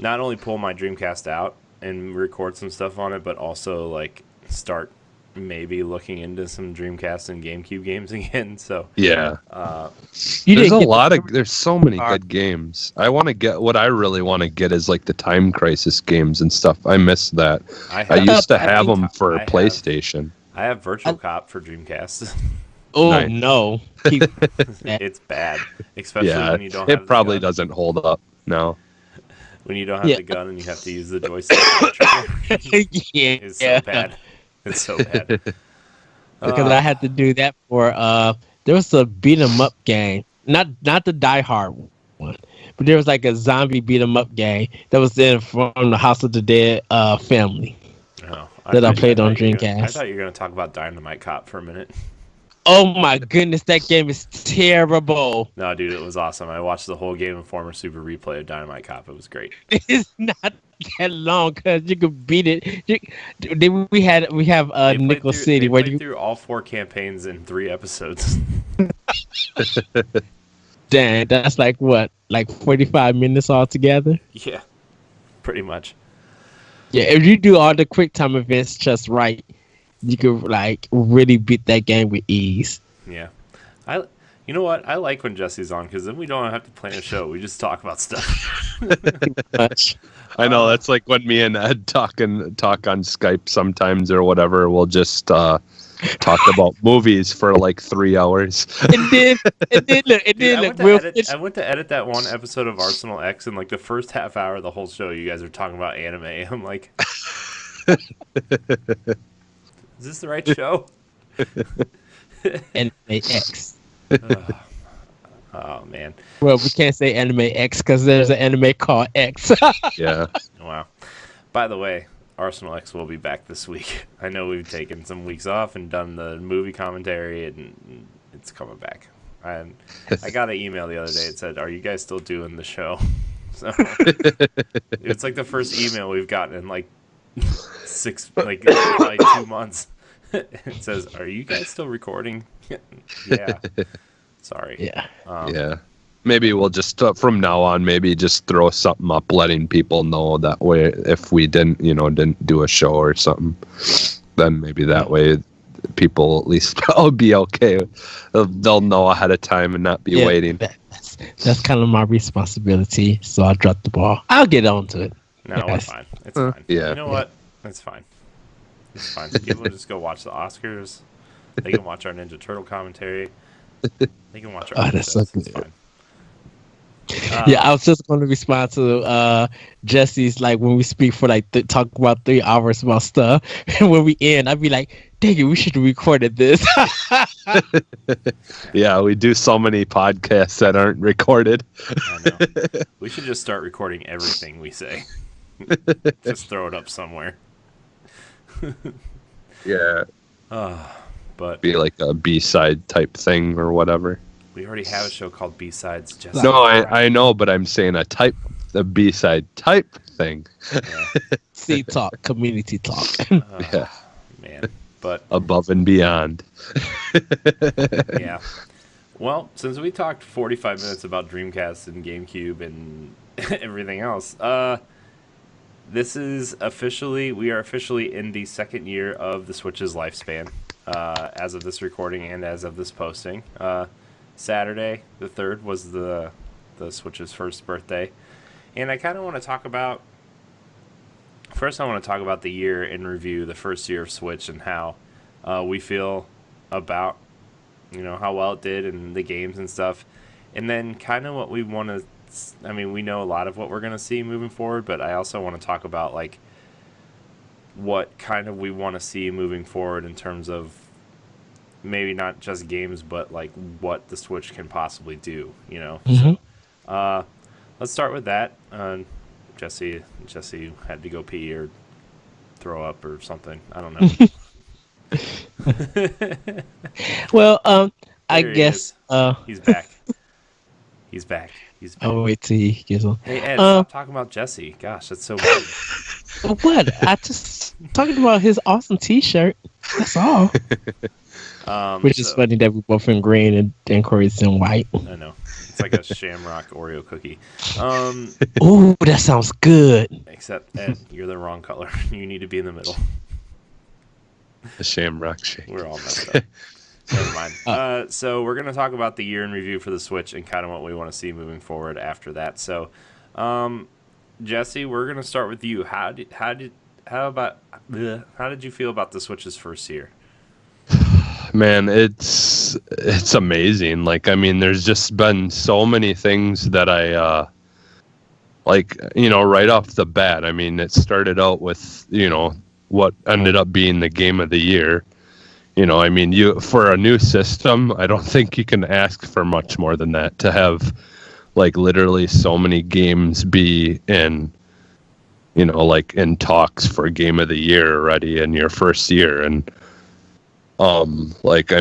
not only pull my Dreamcast out and record some stuff on it, but also start maybe looking into some Dreamcast and GameCube games again. So yeah, there's so many good games. What I really want to get is the Time Crisis games and stuff. I miss that. I used to have them for PlayStation. I have Virtual Cop for Dreamcast. Oh nice. No, it's bad, especially when you don't. It probably doesn't hold up. No, when you don't have the gun and you have to use the joystick. It's so bad. It's so bad. Because I had to do that for there was a beat 'em up game, not the Die Hard one, but there was a zombie beat 'em up game that was from the House of the Dead family that I played on Dreamcast. I thought you were going to talk about Dynamite Cop for a minute. Oh my goodness, that game is terrible. No, dude, it was awesome. I watched the whole Game Informer Super replay of Dynamite Cop. It was great. It's not that long because you could beat it. We have Nickel City They where played you through all 4 campaigns in 3 episodes. dang, that's like what, like 45 minutes altogether. Yeah, pretty much. Yeah, if you do all the quick time events just right, you could like really beat that game with ease. Yeah, you know what? I like when Jesse's on because then we don't have to plan a show. We just talk about stuff. Much. I know that's like when me and Ed talk on Skype sometimes or whatever. We'll just talk about movies for like 3 hours. It did look real. I went to edit that one episode of Arsenal X, and like the first half hour of the whole show, you guys are talking about anime. I'm like, is this the right show? Anime X. Oh man. Well, we can't say Anime X because there's an anime called X. Yeah. Wow. By the way, Arsenal X will be back this week. I know we've taken some weeks off and done the movie commentary, and it's coming back. I got an email the other day. It said, "Are you guys still doing the show?" So it's like the first email we've gotten in like probably 2 months. It says, "Are you guys still recording?" Yeah. Sorry. Yeah. Yeah. Maybe we'll just from now on, maybe just throw something up, letting people know that way. If we didn't do a show or something, then maybe that way people at least will be okay. They'll know ahead of time and not be waiting. That's kind of my responsibility. So I dropped the ball. I'll get on to it. No, it's fine. It's fine. Yeah. You know what? It's fine. It's fine. People just go watch the Oscars. They can watch our Ninja Turtle commentary. They can watch our that's so episodes. It's good. fine. Yeah, I was just going to respond to Jesse's, like, when we speak for like talk about 3 hours about stuff, and when we end, I'd be like, dang it, we should have recorded this. Yeah, we do so many podcasts that aren't recorded. I know. We should just start recording everything we say. Just throw it up somewhere. Yeah. But Be like a B-side type thing or whatever. we already have a show called B-Sides. Just No, I know, but I'm saying a B-side type thing. Yeah. C talk, community talk. Yeah. Man. But Above and beyond. yeah. Well, since we talked 45 minutes about Dreamcast and GameCube and everything else, we are officially in the second year of the Switch's lifespan, as of this recording and as of this posting. Saturday, the 3rd, was the Switch's first birthday. And I kind of want to talk about... First, I want to talk about the year in review, the first year of Switch, and how we feel about, how well it did and the games and stuff. And then kind of what we want to... I mean, we know a lot of what we're going to see moving forward, but I also want to talk about, like, what kind of we want to see moving forward in terms of maybe not just games, but, like, what the Switch can possibly do, Mm-hmm. So, let's start with that. Jesse had to go pee or throw up or something. I don't know. Well, I There he guess. is. He's back. He's back. I'll wait till he gets on. Hey, Ed, stop talking about Jesse. Gosh, that's so weird. What? I just talking about his awesome T-shirt. That's all. Which is funny that we both in green and Corey's in white. I know. It's like a Shamrock Oreo cookie. Ooh, that sounds good. Except, Ed, you're the wrong color. You need to be in the middle. The Shamrock Shake. We're all messed up. Never mind. So we're going to talk about the year in review for the Switch and kind of what we want to see moving forward after that. So, Jesse, we're going to start with you. How did you feel about the Switch's first year? Man, it's amazing. Like, I mean, there's just been so many things that I right off the bat. I mean, it started out with, what ended up being the game of the year. I mean, for a new system, I don't think you can ask for much more than that, to have like literally so many games be in, like in talks for game of the year already in your first year. And I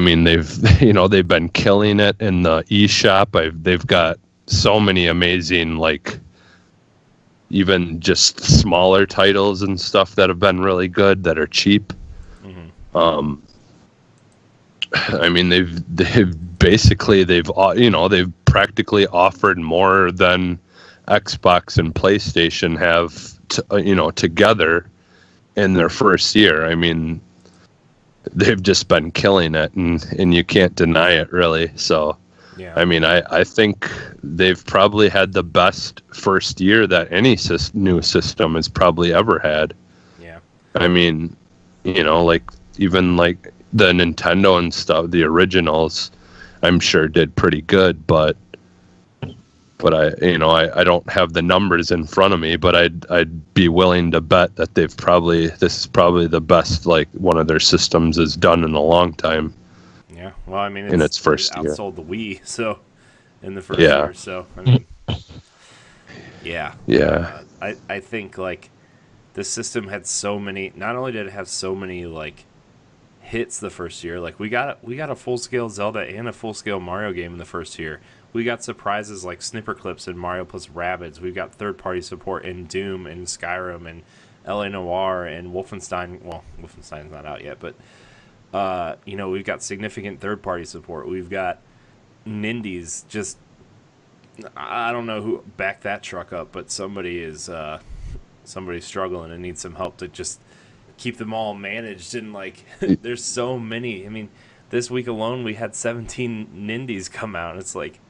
mean, they've been killing it in the eShop. They've got so many amazing, like, even just smaller titles and stuff that have been really good that are cheap. Mm-hmm. I mean, they've practically offered more than Xbox and PlayStation have, together in their first year. I mean, they've just been killing it, and you can't deny it, really. So, Yeah. I mean, I think they've probably had the best first year that any new system has probably ever had. Yeah. I mean, even like the Nintendo and stuff, the originals, I'm sure did pretty good, but I don't have the numbers in front of me, but I'd be willing to bet that this is probably the best, like, one of their systems has done in a long time. Yeah. Well, I mean, in its first it year. outsold the Wii, so in the first year. So, I mean, yeah. Yeah. I think, like, the system had so many. Not only did it have so many, like, hits the first year, like we got a full-scale Zelda and a full-scale Mario game in the first year. We got surprises like Snipper Clips and Mario plus Rabbids. We've got third-party support in Doom and Skyrim and LA Noire and Wolfenstein. Well, Wolfenstein's not out yet, but we've got significant third-party support. We've got Nindies. Just, I don't know who backed that truck up, but somebody's struggling and needs some help to just keep them all managed. And, like, there's so many. I mean, this week alone we had 17 Nindies come out. It's like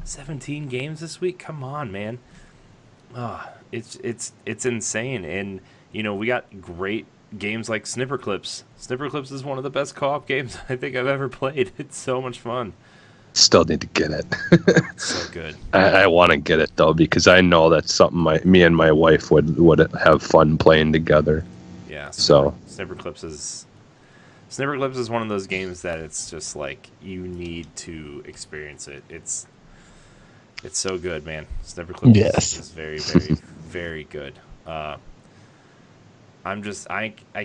17 games this week. Come on, man. It's insane. And we got great games like Snipper Clips. Snipper Clips is one of the best co-op games I think I've ever played. It's so much fun. Still need to get it. It's so good. I want to get it though, because I know that's something me and my wife would have fun playing together. Yeah. Snipper Clips is one of those games that it's just like you need to experience it. It's so good, man. Snipper Clips is very, very, very good. I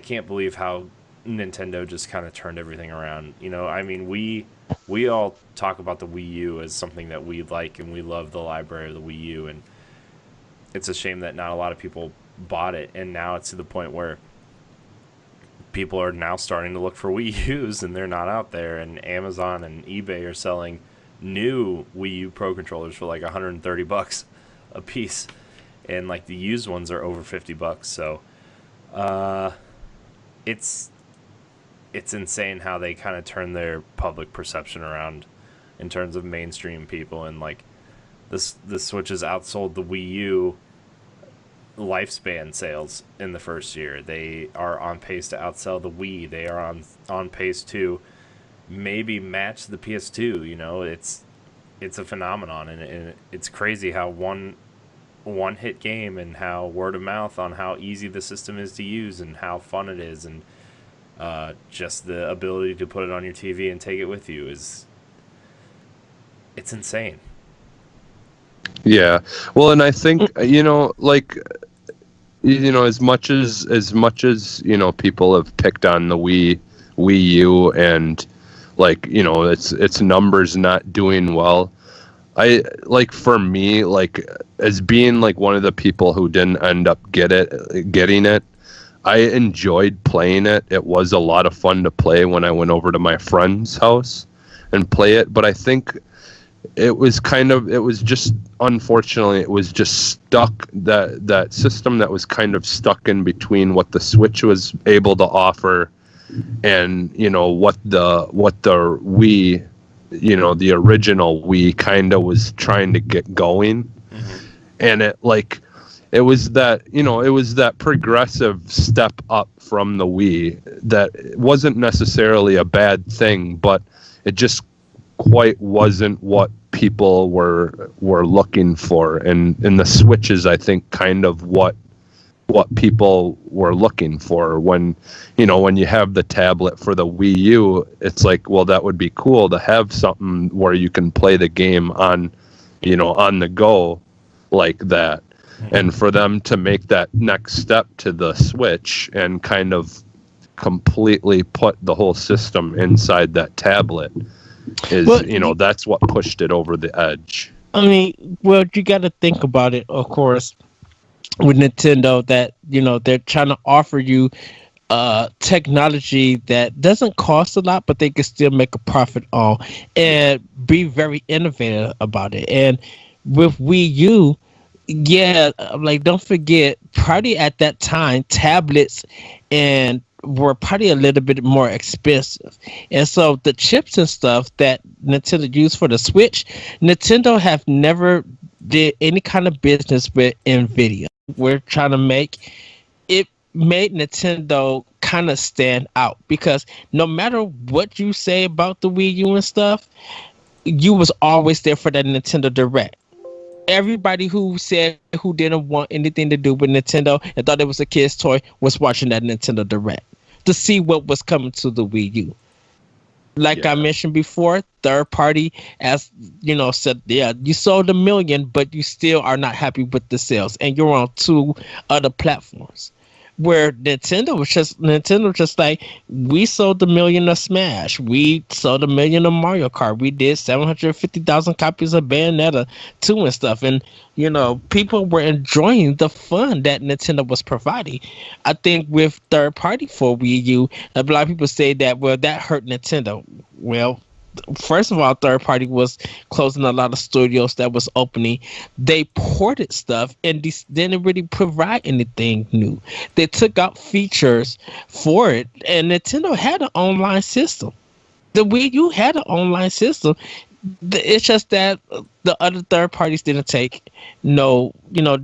can't believe how Nintendo just kind of turned everything around. I mean, we all talk about the Wii U as something that we like, and we love the library of the Wii U, and it's a shame that not a lot of people bought it, and now it's to the point where people are now starting to look for Wii U's, and they're not out there, and Amazon and eBay are selling new Wii U Pro controllers for like $130 a piece, and like the used ones are over $50. So it's insane how they kind of turn their public perception around in terms of mainstream people. And like the Switch has outsold the Wii U lifespan sales in the first year. They are on pace to outsell the Wii. They are on pace to maybe match the PS2. It's a phenomenon, and it's crazy how one hit game and how word of mouth on how easy the system is to use and how fun it is, and just the ability to put it on your TV and take it with you it's insane. Yeah. Well, and I think, as much as people have picked on the Wii U and its numbers not doing well, for me, as being one of the people who didn't end up getting it, I enjoyed playing it. It was a lot of fun to play when I went over to my friend's house and play it, but I think unfortunately it was just stuck, that system that was kind of stuck in between what the Switch was able to offer and what the Wii, the original Wii kind of was trying to get going. Mm-hmm. And it was that progressive step up from the Wii that wasn't necessarily a bad thing, but it just quite wasn't what people were looking for, and the Switch is, I think, kind of what people were looking for. When you have the tablet for the Wii U, it's like, well, that would be cool to have something where you can play the game on the go like that. Mm-hmm. And for them to make that next step to the Switch and kind of completely put the whole system inside that tablet is, that's what pushed it over the edge. I mean, well, you got to think about it, of course. with Nintendo that they're trying to offer you technology that doesn't cost a lot, but they can still make a profit on and be very innovative about it. And with Wii U, yeah, like don't forget, probably at that time, tablets and were probably a little bit more expensive, and so the chips and stuff that Nintendo used for the Switch, Nintendo have never did any kind of business with Nvidia. We're trying to make it made Nintendo kind of stand out because no matter what you say about the Wii U and stuff, you was always there for that Nintendo Direct. Everybody who didn't want anything to do with Nintendo and thought it was a kid's toy was watching that Nintendo Direct to see what was coming to the Wii U. Like I mentioned before, third party, as said, yeah, you sold 1 million, but you still are not happy with the sales, and you're on 2 other platforms. Where Nintendo just like, we sold 1 million of Smash, we sold 1 million of Mario Kart, we did 750,000 copies of Bayonetta 2 and stuff, and people were enjoying the fun that Nintendo was providing. I think with third party for Wii U, a lot of people say that that hurt Nintendo. Well, first of all, third party was closing a lot of studios that was opening. They ported stuff and didn't really provide anything new. They took out features for it, and Nintendo had an online system. The Wii U had an online system. It's just that the other third parties didn't take no use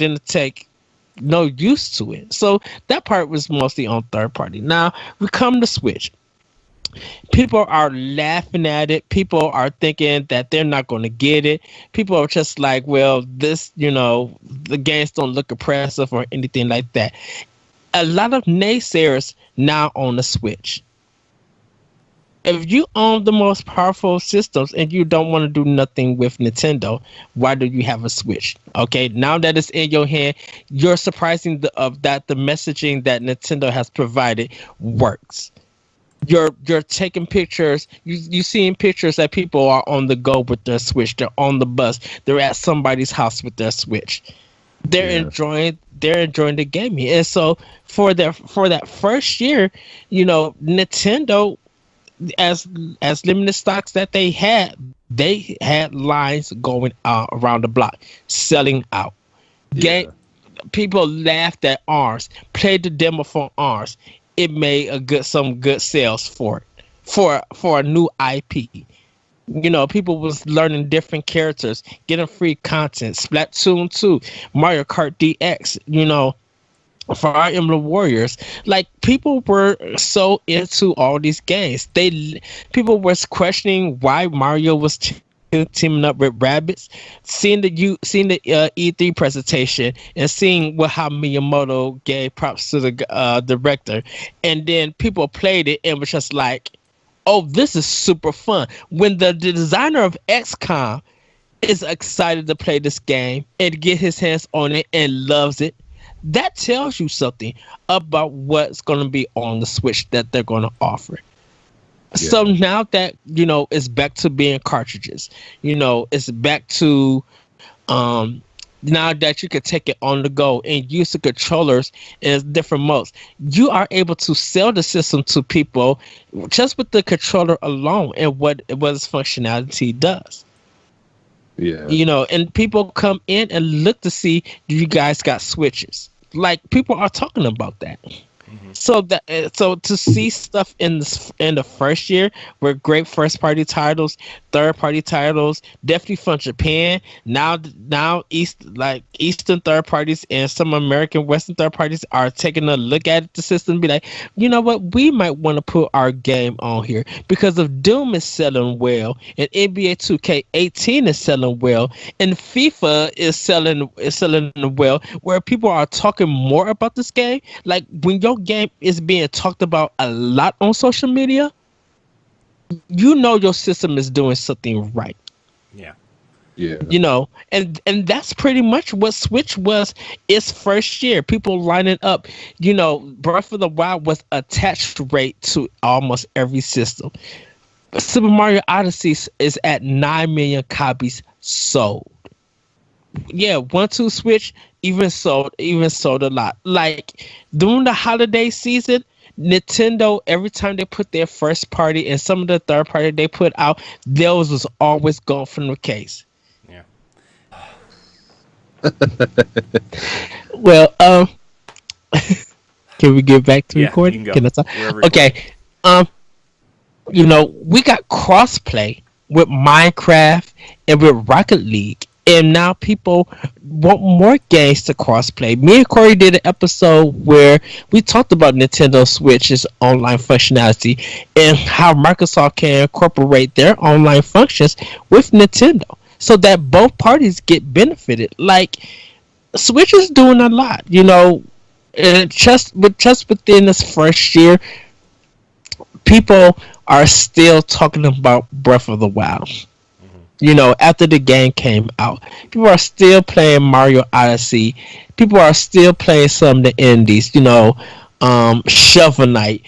to it. So that part was mostly on third party. Now we come to Switch. People are laughing at it. People are thinking that they're not going to get it. People are just like, well, this, the games don't look impressive or anything like that. A lot of naysayers now own the Switch. If you own the most powerful systems and you don't want to do nothing with Nintendo, why do you have a Switch? Okay, now that it's in your hand, you're surprising that the messaging that Nintendo has provided works. You're taking pictures. You seeing pictures that people are on the go with their Switch. They're on the bus. They're at somebody's house with their Switch. They're enjoying the gaming. And so for that first year, Nintendo, as limited stocks that they had lines going around the block selling out. People laughed at ARMS, played the demo for ARMS. It made some good sales for it, for a new IP. People was learning different characters, getting free content. Splatoon 2, Mario Kart DX, Fire Emblem Warriors. Like, people were so into all these games. People was questioning why Mario was teaming up with Rabbids, seeing the E3 presentation and seeing how Miyamoto gave props to the director, and then people played it and was just like, oh, this is super fun. When the designer of XCOM is excited to play this game and get his hands on it and loves it, that tells you something about what's going to be on the Switch that they're going to offer. Yeah. So now that, it's back to being cartridges, it's back to now that you can take it on the go and use the controllers in different modes, you are able to sell the system to people just with the controller alone and what its functionality does. Yeah. And people come in and look to see, do you guys got Switches? Like, people are talking about that. So to see stuff in the first year were great first party titles, third party titles, definitely from Japan. Now Eastern third parties and some American Western third parties are taking a look at the system and be like, you know what, we might want to put our game on here because if Doom is selling well and NBA 2K18 is selling well and FIFA is selling well, where people are talking more about this game. Like, when your game is being talked about a lot on social media, your system is doing something right. Yeah. And that's pretty much what Switch was its first year. People lining up. Breath of the Wild was attached rate to almost every system. Super Mario Odyssey is at 9 million copies sold. yeah, 1-2 Switch even sold a lot. Like during the holiday season, Nintendo, every time they put their first party and some of the third party they put out, those was always gone from the case. Yeah. Well, can we get back to Yeah, recording? you can go. Can I talk? We're recording. Okay. We got crossplay with Minecraft and with Rocket League, and now people want more games to crossplay. Me and Corey did an episode where we talked about Nintendo Switch's online functionality and how Microsoft can incorporate their online functions with Nintendo so that both parties get benefited. Like Switch is doing a lot, and just within this first year, people are still talking about Breath of the Wild. After the game came out, people are still playing Mario Odyssey. People are still playing some of the indies. Shovel Knight,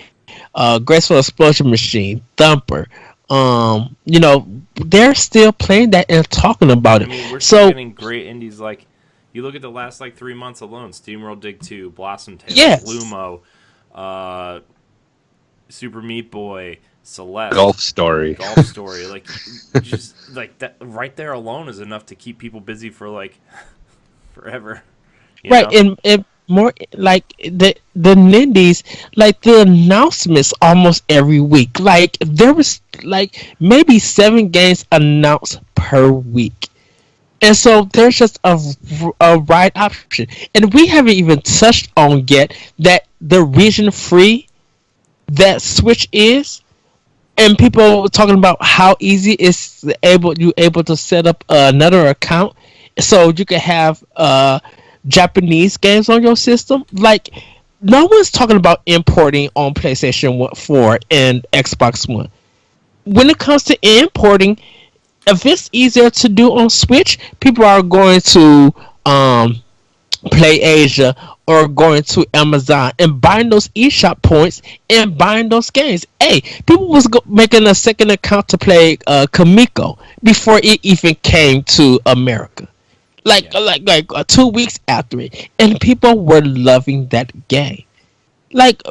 Graceful Explosion Machine, Thumper. They're still playing that and talking about it. I mean, we're So getting great indies. Like, you look at the last 3 months alone: SteamWorld Dig 2, Blossom Tale, yes, Lumo, Super Meat Boy, Celeste, Golf Story. Like, just like that right there alone is enough to keep people busy for forever. right, and more like the Nindies, like the announcements almost every week. Like there was like maybe 7 games announced per week. And so there's just a right option. And we haven't even touched on yet that the region free that Switch is, and people were talking about how easy it's able to set up another account so you can have Japanese games on your system. Like no one's talking about importing on PlayStation 4 and Xbox One. When it comes to importing, if it's easier to do on Switch, people are going to Play Asia or going to Amazon and buying those eShop points and buying those games. Hey, people was making a second account to play Kamiko before it even came to America. Like 2 weeks after it, and people were loving that game. Like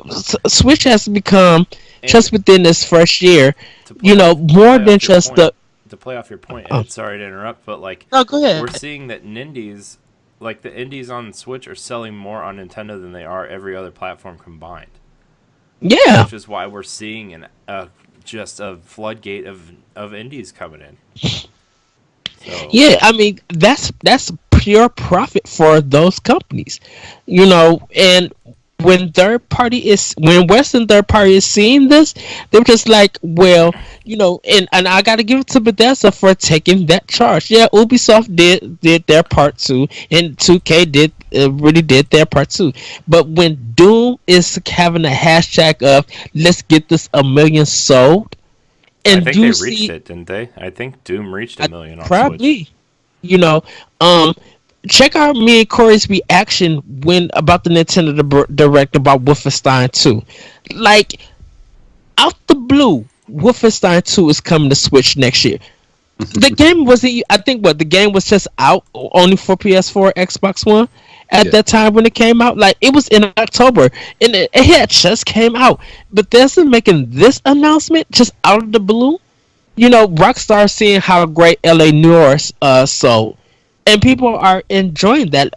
Switch has become just within this first year, more than just the. To play off your point, Ed, sorry to interrupt, but No, go ahead. we're seeing that Nindies, like the indies on Switch, are selling more on Nintendo than they are every other platform combined. Yeah, Which is why we're seeing just a floodgate of indies coming in. So, yeah. I mean, that's pure profit for those companies, and when Western third party is seeing this, they're just like, well, and I got to give it to Bethesda for taking that charge. Yeah, Ubisoft did their part too, and 2K really did their part too. But when Doom is having a hashtag of let's get this 1 million sold, and I think they reached it, didn't they? I think Doom reached 1 million on probably, Switch. check out me and Corey's reaction about the Nintendo Direct about Wolfenstein 2. Like, out the blue, Wolfenstein 2 is coming to Switch next year. The game the game was just out only for PS4, Xbox One at that time when it came out. Like, it was in October, and it had just came out. But they're making this announcement just out of the blue. Rockstar seeing how great LA Noire sold. And people are enjoying that.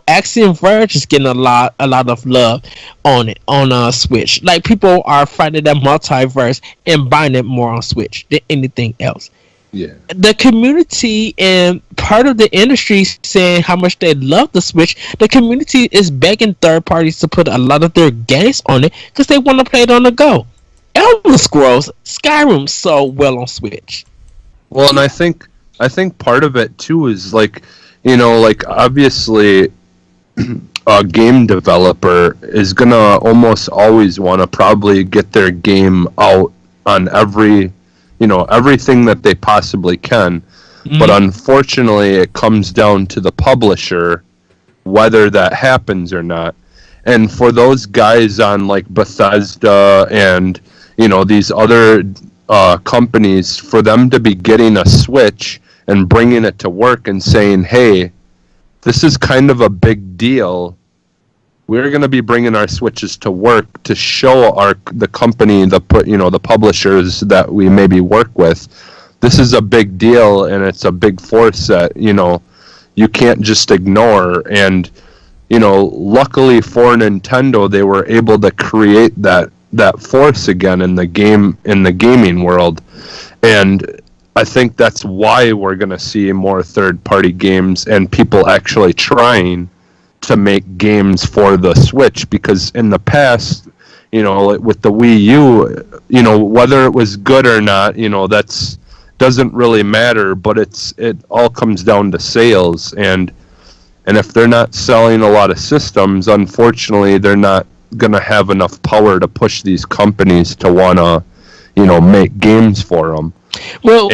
Axiom Verge is getting a lot of love on Switch. Like people are finding that multiverse and buying it more on Switch than anything else. Yeah. The community and part of the industry saying how much they love the Switch. The community is begging third parties to put a lot of their games on it because they want to play it on the go. Elder Scrolls, Skyrim sold well on Switch. Well, and I think part of it too is like obviously a game developer is gonna almost always want to probably get their game out on everything that they possibly can. But unfortunately it comes down to the publisher whether that happens or not. And for those guys on like Bethesda and these other companies, for them to be getting a Switch and bringing it to work and saying, hey, this is kind of a big deal. We're going to be bringing our Switches to work to show the company, the publishers that we maybe work with. This is a big deal, and it's a big force that, you can't just ignore. And, luckily for Nintendo, they were able to create that force again in the gaming world. And I think that's why we're going to see more third-party games and people actually trying to make games for the Switch, because in the past, with the Wii U, whether it was good or not, that's doesn't really matter, but it all comes down to sales, and if they're not selling a lot of systems, unfortunately, they're not going to have enough power to push these companies to want to, make games for them. Well,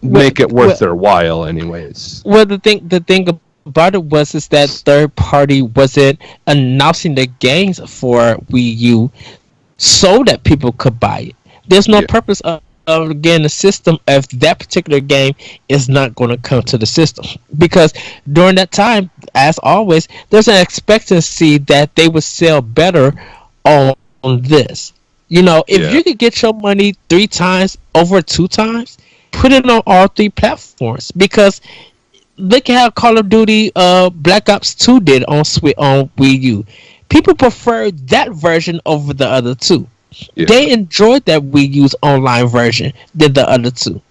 make it worth their while, anyways. Well, the thing about it is that third party wasn't announcing the games for Wii U so that people could buy it. There's no purpose of getting the system if that particular game is not going to come to the system, because during that time, as always, there's an expectancy that they would sell better on this. If you could get your money 3 times over 2 times, put it on all 3 platforms, because look at how Call of Duty Black Ops 2 did on Wii U. People preferred that version over the other 2. Yeah. They enjoyed that Wii U's online version than the other 2.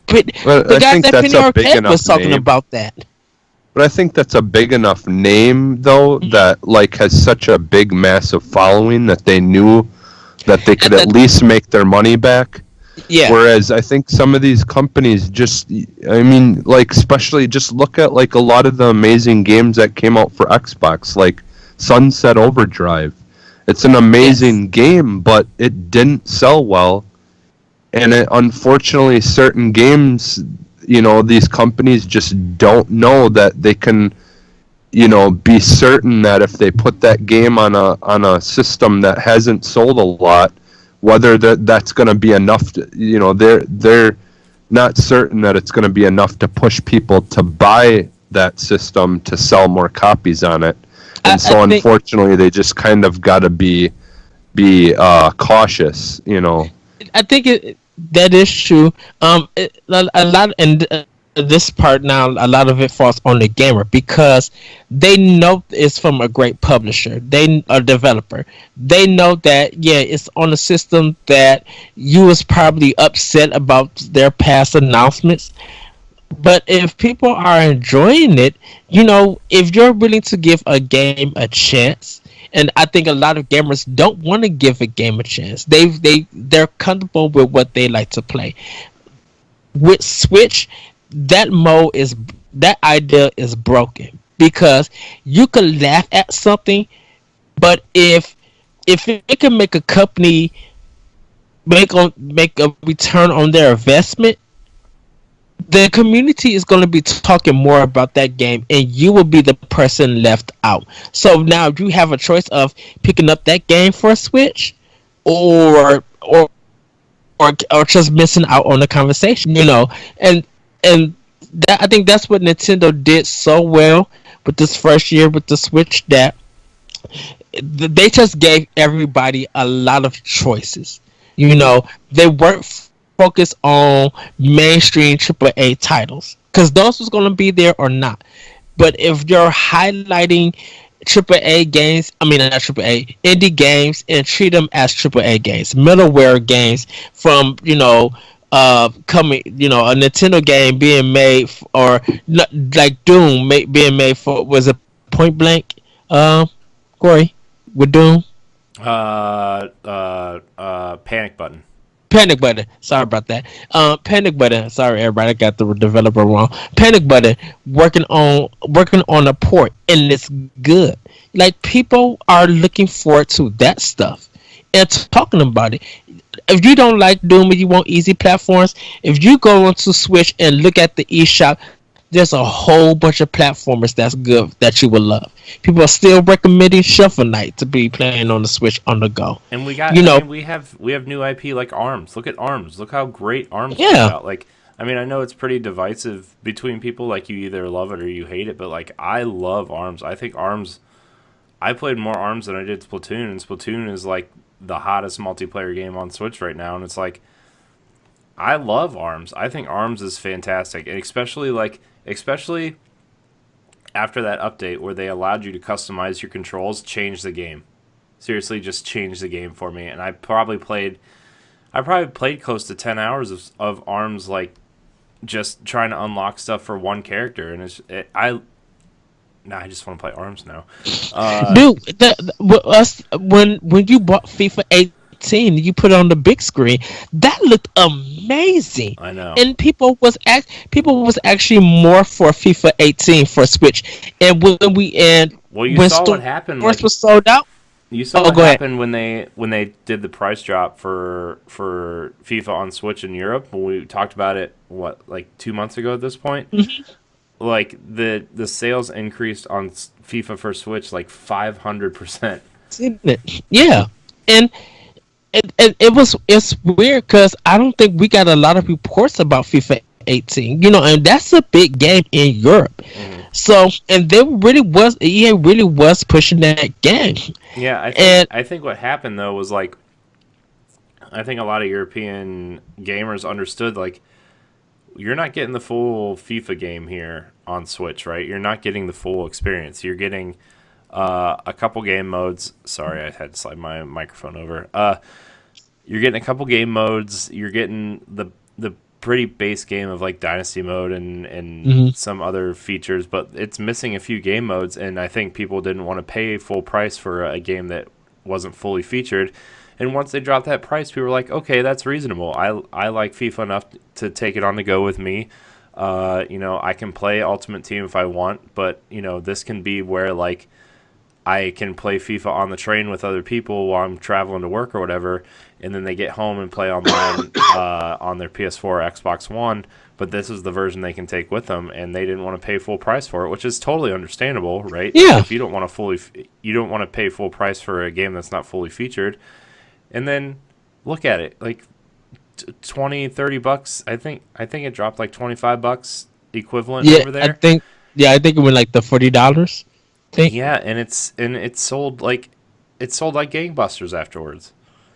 But the guy that Penny Arcade was talking about that. But I think that's a big enough name, though, that has such a big, massive following that they knew that they could at least make their money back. Yeah. Whereas I think some of these companies especially just look at a lot of the amazing games that came out for Xbox, like Sunset Overdrive. It's an amazing game, but it didn't sell well. And unfortunately, certain games, these companies just don't know that they can, be certain that if they put that game on a system that hasn't sold a lot, whether that's going to be enough to, they're not certain that it's going to be enough to push people to buy that system to sell more copies on it. And so unfortunately, they just kind of got to be cautious, I think that is true. A lot, and this part now, a lot of it falls on the gamer, because they know it's from a great publisher, a developer. They know that it's on a system that you was probably upset about their past announcements. But if people are enjoying it, if you're willing to give a game a chance, and I think a lot of gamers don't want to give a game a chance. They're comfortable with what they like to play. With Switch, that idea is broken, because you could laugh at something, but if it can make a company make a return on their investment, the community is going to be talking more about that game, and you will be the person left out. So now you have a choice of picking up that game for a Switch, or just missing out on the conversation, and that, I think that's what Nintendo did so well with this first year with the Switch, that they just gave everybody a lot of choices. They weren't focused on mainstream AAA titles, because those was going to be there or not. But if you're highlighting AAA games, not AAA, indie games, and treat them as AAA games, middleware games from, coming, a Nintendo game being made, or like Doom being made for, was it Point Blank, Corey, with Doom? Panic Button. Panic Button. Sorry about that. Panic Button. Sorry, everybody. I got the developer wrong. Panic Button working on a port, and it's good. People are looking forward to that stuff and talking about it. If you don't like Doom and you want easy platforms, if you go onto Switch and look at the eShop, there's a whole bunch of platformers that's good that you will love. People are still recommending Shuffle Knight to be playing on the Switch on the go. And we got, we have new IP like ARMS. Look at ARMS. Look how great ARMS is out. I mean, I know it's pretty divisive between people. Like, you either love it or you hate it. But like, I love Arms. I think Arms. I played more Arms than I did Splatoon, and Splatoon is like the hottest multiplayer game on Switch right now. And it's like, I love Arms. I think Arms is fantastic, and especially after that update where they allowed you to customize your controls, change the game. Seriously, just change the game for me. And I probably played close to 10 hours of Arms, like just trying to unlock stuff for one character, and I just want to play Arms now. Dude, when you bought FIFA 18, you put it on the big screen. That looked amazing. I know. And people was actually more for FIFA 18 for Switch. And when you saw what happened. Like, was sold out. You saw what happened when they did the price drop for FIFA on Switch in Europe. When we talked about it, like 2 months ago at this point. Mm-hmm. Like the sales increased on FIFA for Switch like 500%. Yeah, and it's weird because I don't think we got a lot of reports about FIFA 18. And that's a big game in Europe. Mm-hmm. So, and EA really was pushing that game. Yeah, I think what happened though was like, I think a lot of European gamers understood, like, you're not getting the full FIFA game here on Switch, right? You're not getting the full experience. You're getting a couple game modes. Sorry, I had to slide my microphone over. You're getting a couple game modes. You're getting the pretty base game of like Dynasty mode and mm-hmm. some other features, but it's missing a few game modes, and I think people didn't want to pay full price for a game that wasn't fully featured. And once they dropped that price, people were like, okay, that's reasonable. I like FIFA enough to take it on the go with me. I can play Ultimate Team if I want, but, this can be where, like, I can play FIFA on the train with other people while I'm traveling to work or whatever, and then they get home and play online on their PS4 or Xbox One, but this is the version they can take with them, and they didn't want to pay full price for it, which is totally understandable, right? Yeah. If you don't want to pay full price for a game that's not fully featured. And then look at it, like $20-$30. I think it dropped like $25 equivalent over there. I think it went like the $40. Yeah, and it's sold like gangbusters afterwards.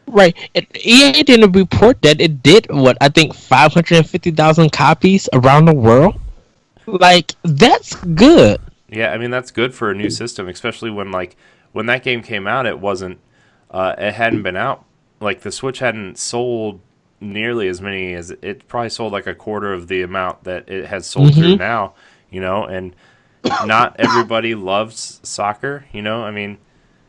Right. EA didn't report that it did 550,000 copies around the world. Like, that's good. Yeah, I mean that's good for a new system, especially when that game came out, it wasn't. It hadn't been out. Like, the Switch hadn't sold nearly as many as it probably sold, like a quarter of the amount that it has sold mm-hmm. through now. And not everybody loves soccer. I mean,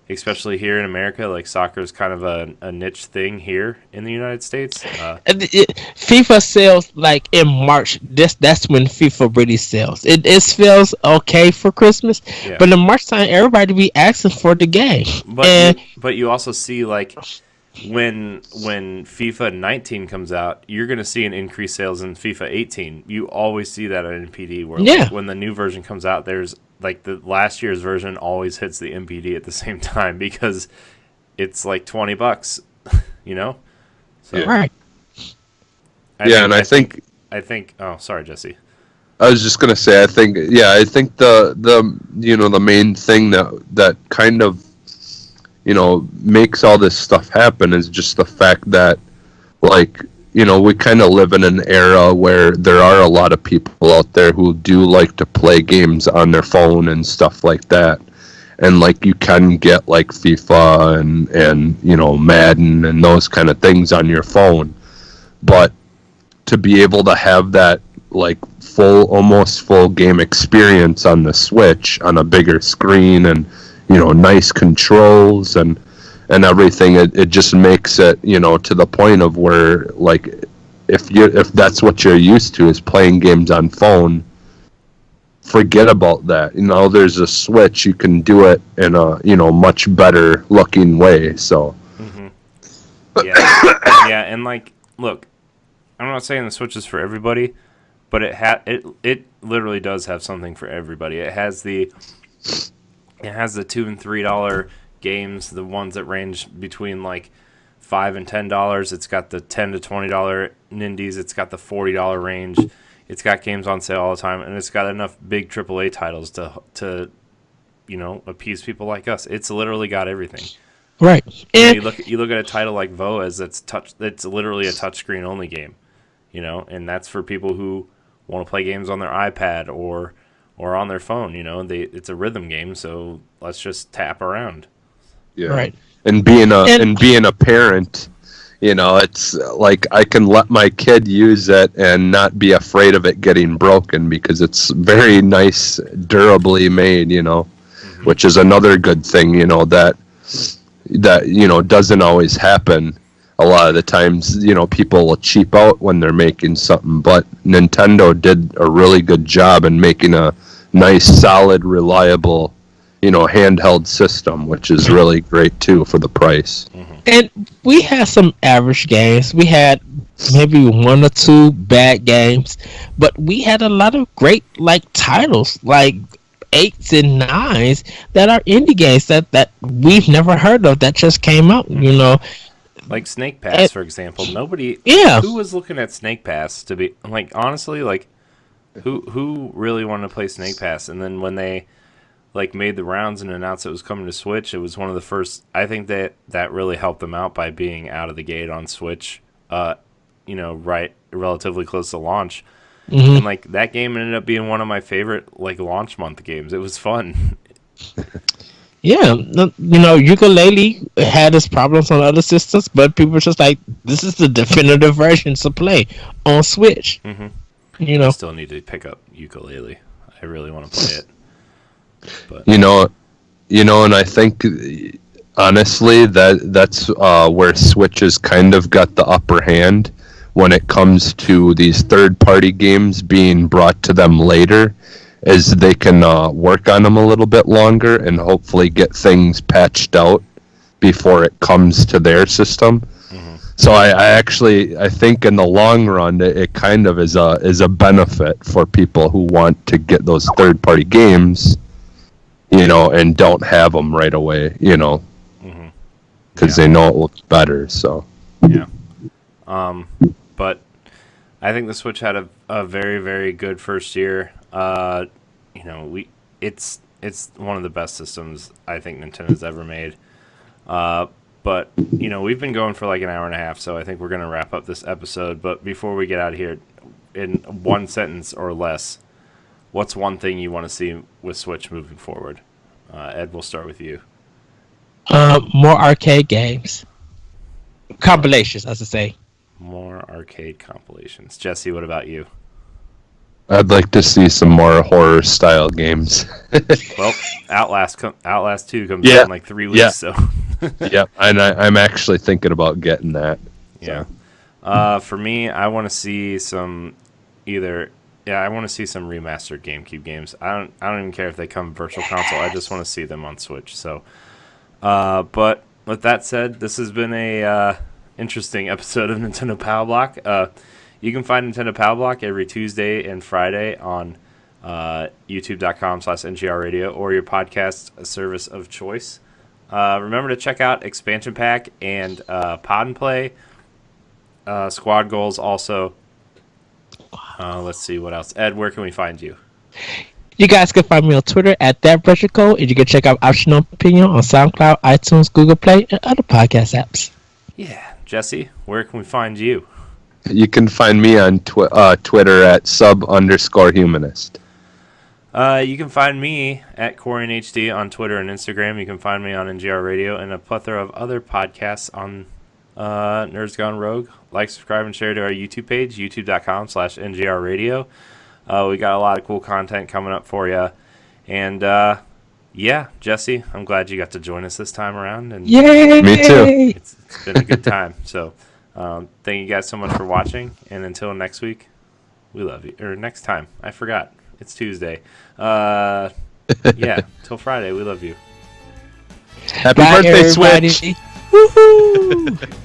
especially here in America, like, soccer is kind of a niche thing here in the United States. FIFA sells like in March. That's when FIFA really sells. It sells okay for Christmas, yeah. But in March time, everybody be asking for the game. But you also see, like, when FIFA 19 comes out, you're going to see an increased sales in FIFA 18. You always see that on NPD, where like, when the new version comes out, there's like the last year's version always hits the NPD at the same time because it's like $20, So, right. I think. Oh, sorry, Jesse. I was just gonna say, I think the main thing that kind of makes all this stuff happen is just the fact that, like, we kind of live in an era where there are a lot of people out there who do like to play games on their phone and stuff like that. And, like, you can get, like, FIFA and Madden and those kind of things on your phone. But to be able to have that, like, almost full game experience on the Switch on a bigger screen and, nice controls and everything, it just makes it, to the point of where, like, if that's what you're used to is playing games on phone, forget about that. There's a Switch, you can do it in a much better looking way. So mm-hmm. Yeah, and, like, look, I'm not saying the Switch is for everybody, but it literally does have something for everybody. It has the $2 and $3 games, the ones that range between like $5 and $10. It's got the $10 to $20 Nindies. It's got the $40 range. It's got games on sale all the time, and it's got enough big AAA titles to appease people like us. It's literally got everything. Right. And You look at a title like Voaz that's literally a touchscreen only game, and that's for people who want to play games on their iPad or on their phone. It's a rhythm game, so let's just tap around. Yeah. right. And being a parent, it's like I can let my kid use it and not be afraid of it getting broken because it's very nice, durably made, which is another good thing, that doesn't always happen. A lot of the times, people will cheap out when they're making something, but Nintendo did a really good job in making a nice, solid, reliable, handheld system, which is really great too for the price. And we had some average games. We had maybe one or two bad games, but we had a lot of great titles, like 8s and 9s that are indie games that we've never heard of that just came out. Like Snake Pass, for example. Nobody. Yeah. Who was looking at Snake Pass to be honestly who really wanted to play Snake Pass? And then when they made the rounds and announced it was coming to Switch, it was one of the first. I think that really helped them out by being out of the gate on Switch. Right, relatively close to launch, and that game ended up being one of my favorite launch month games. It was fun. Yeah, Ukulele had its problems on other systems, but people were just like, this is the definitive version to play on Switch. I still need to pick up Ukulele. I really want to play it. But and I think honestly that's where Switch has kind of got the upper hand when it comes to these third-party games being brought to them later, as they can work on them a little bit longer and hopefully get things patched out before it comes to their system. So I think in the long run it kind of is a benefit for people who want to get those third-party games, and don't have them right away, because they know it looks better. So yeah, but I think the Switch had a very, very good first year. It's one of the best systems I think Nintendo's ever made. But we've been going for an hour and a half, so I think we're going to wrap up this episode. But before we get out of here, in one sentence or less, what's one thing you want to see with Switch moving forward? Ed, we'll start with you. More arcade games. Compilations, as I say. More arcade compilations. Jesse, what about you? I'd like to see some more horror-style games. Well, Outlast 2 comes out in 3 weeks, so... Yep, and I'm actually thinking about getting that. So. For me, I want to see some remastered GameCube games. I don't even care if they come Virtual Console. I just want to see them on Switch. So, but with that said, this has been a interesting episode of Nintendo Power Block. You can find Nintendo Power Block every Tuesday and Friday on youtube.com/NGR Radio or your podcast service of choice. Remember to check out Expansion Pack and Pod and Play. Squad Goals also. Let's see what else. Ed, where can we find you? You guys can find me on Twitter at ThatVirtualCode, and you can check out Optional Opinion on SoundCloud, iTunes, Google Play, and other podcast apps. Yeah. Jesse, where can we find you? You can find me on Twitter at @sub_humanist. You can find me at CorianHD on Twitter and Instagram. You can find me on NGR Radio and a plethora of other podcasts on Nerds Gone Rogue. Like, subscribe, and share to our YouTube page, youtube.com/NGR Radio. We got a lot of cool content coming up for you. And, Jesse, I'm glad you got to join us this time around. And Yay! Me too. It's been a good time. So, thank you guys so much for watching. And until next week, we love you. Or next time. I forgot. It's Tuesday. Till Friday, we love you. Happy Bye, birthday, everybody. Switch! Woohoo!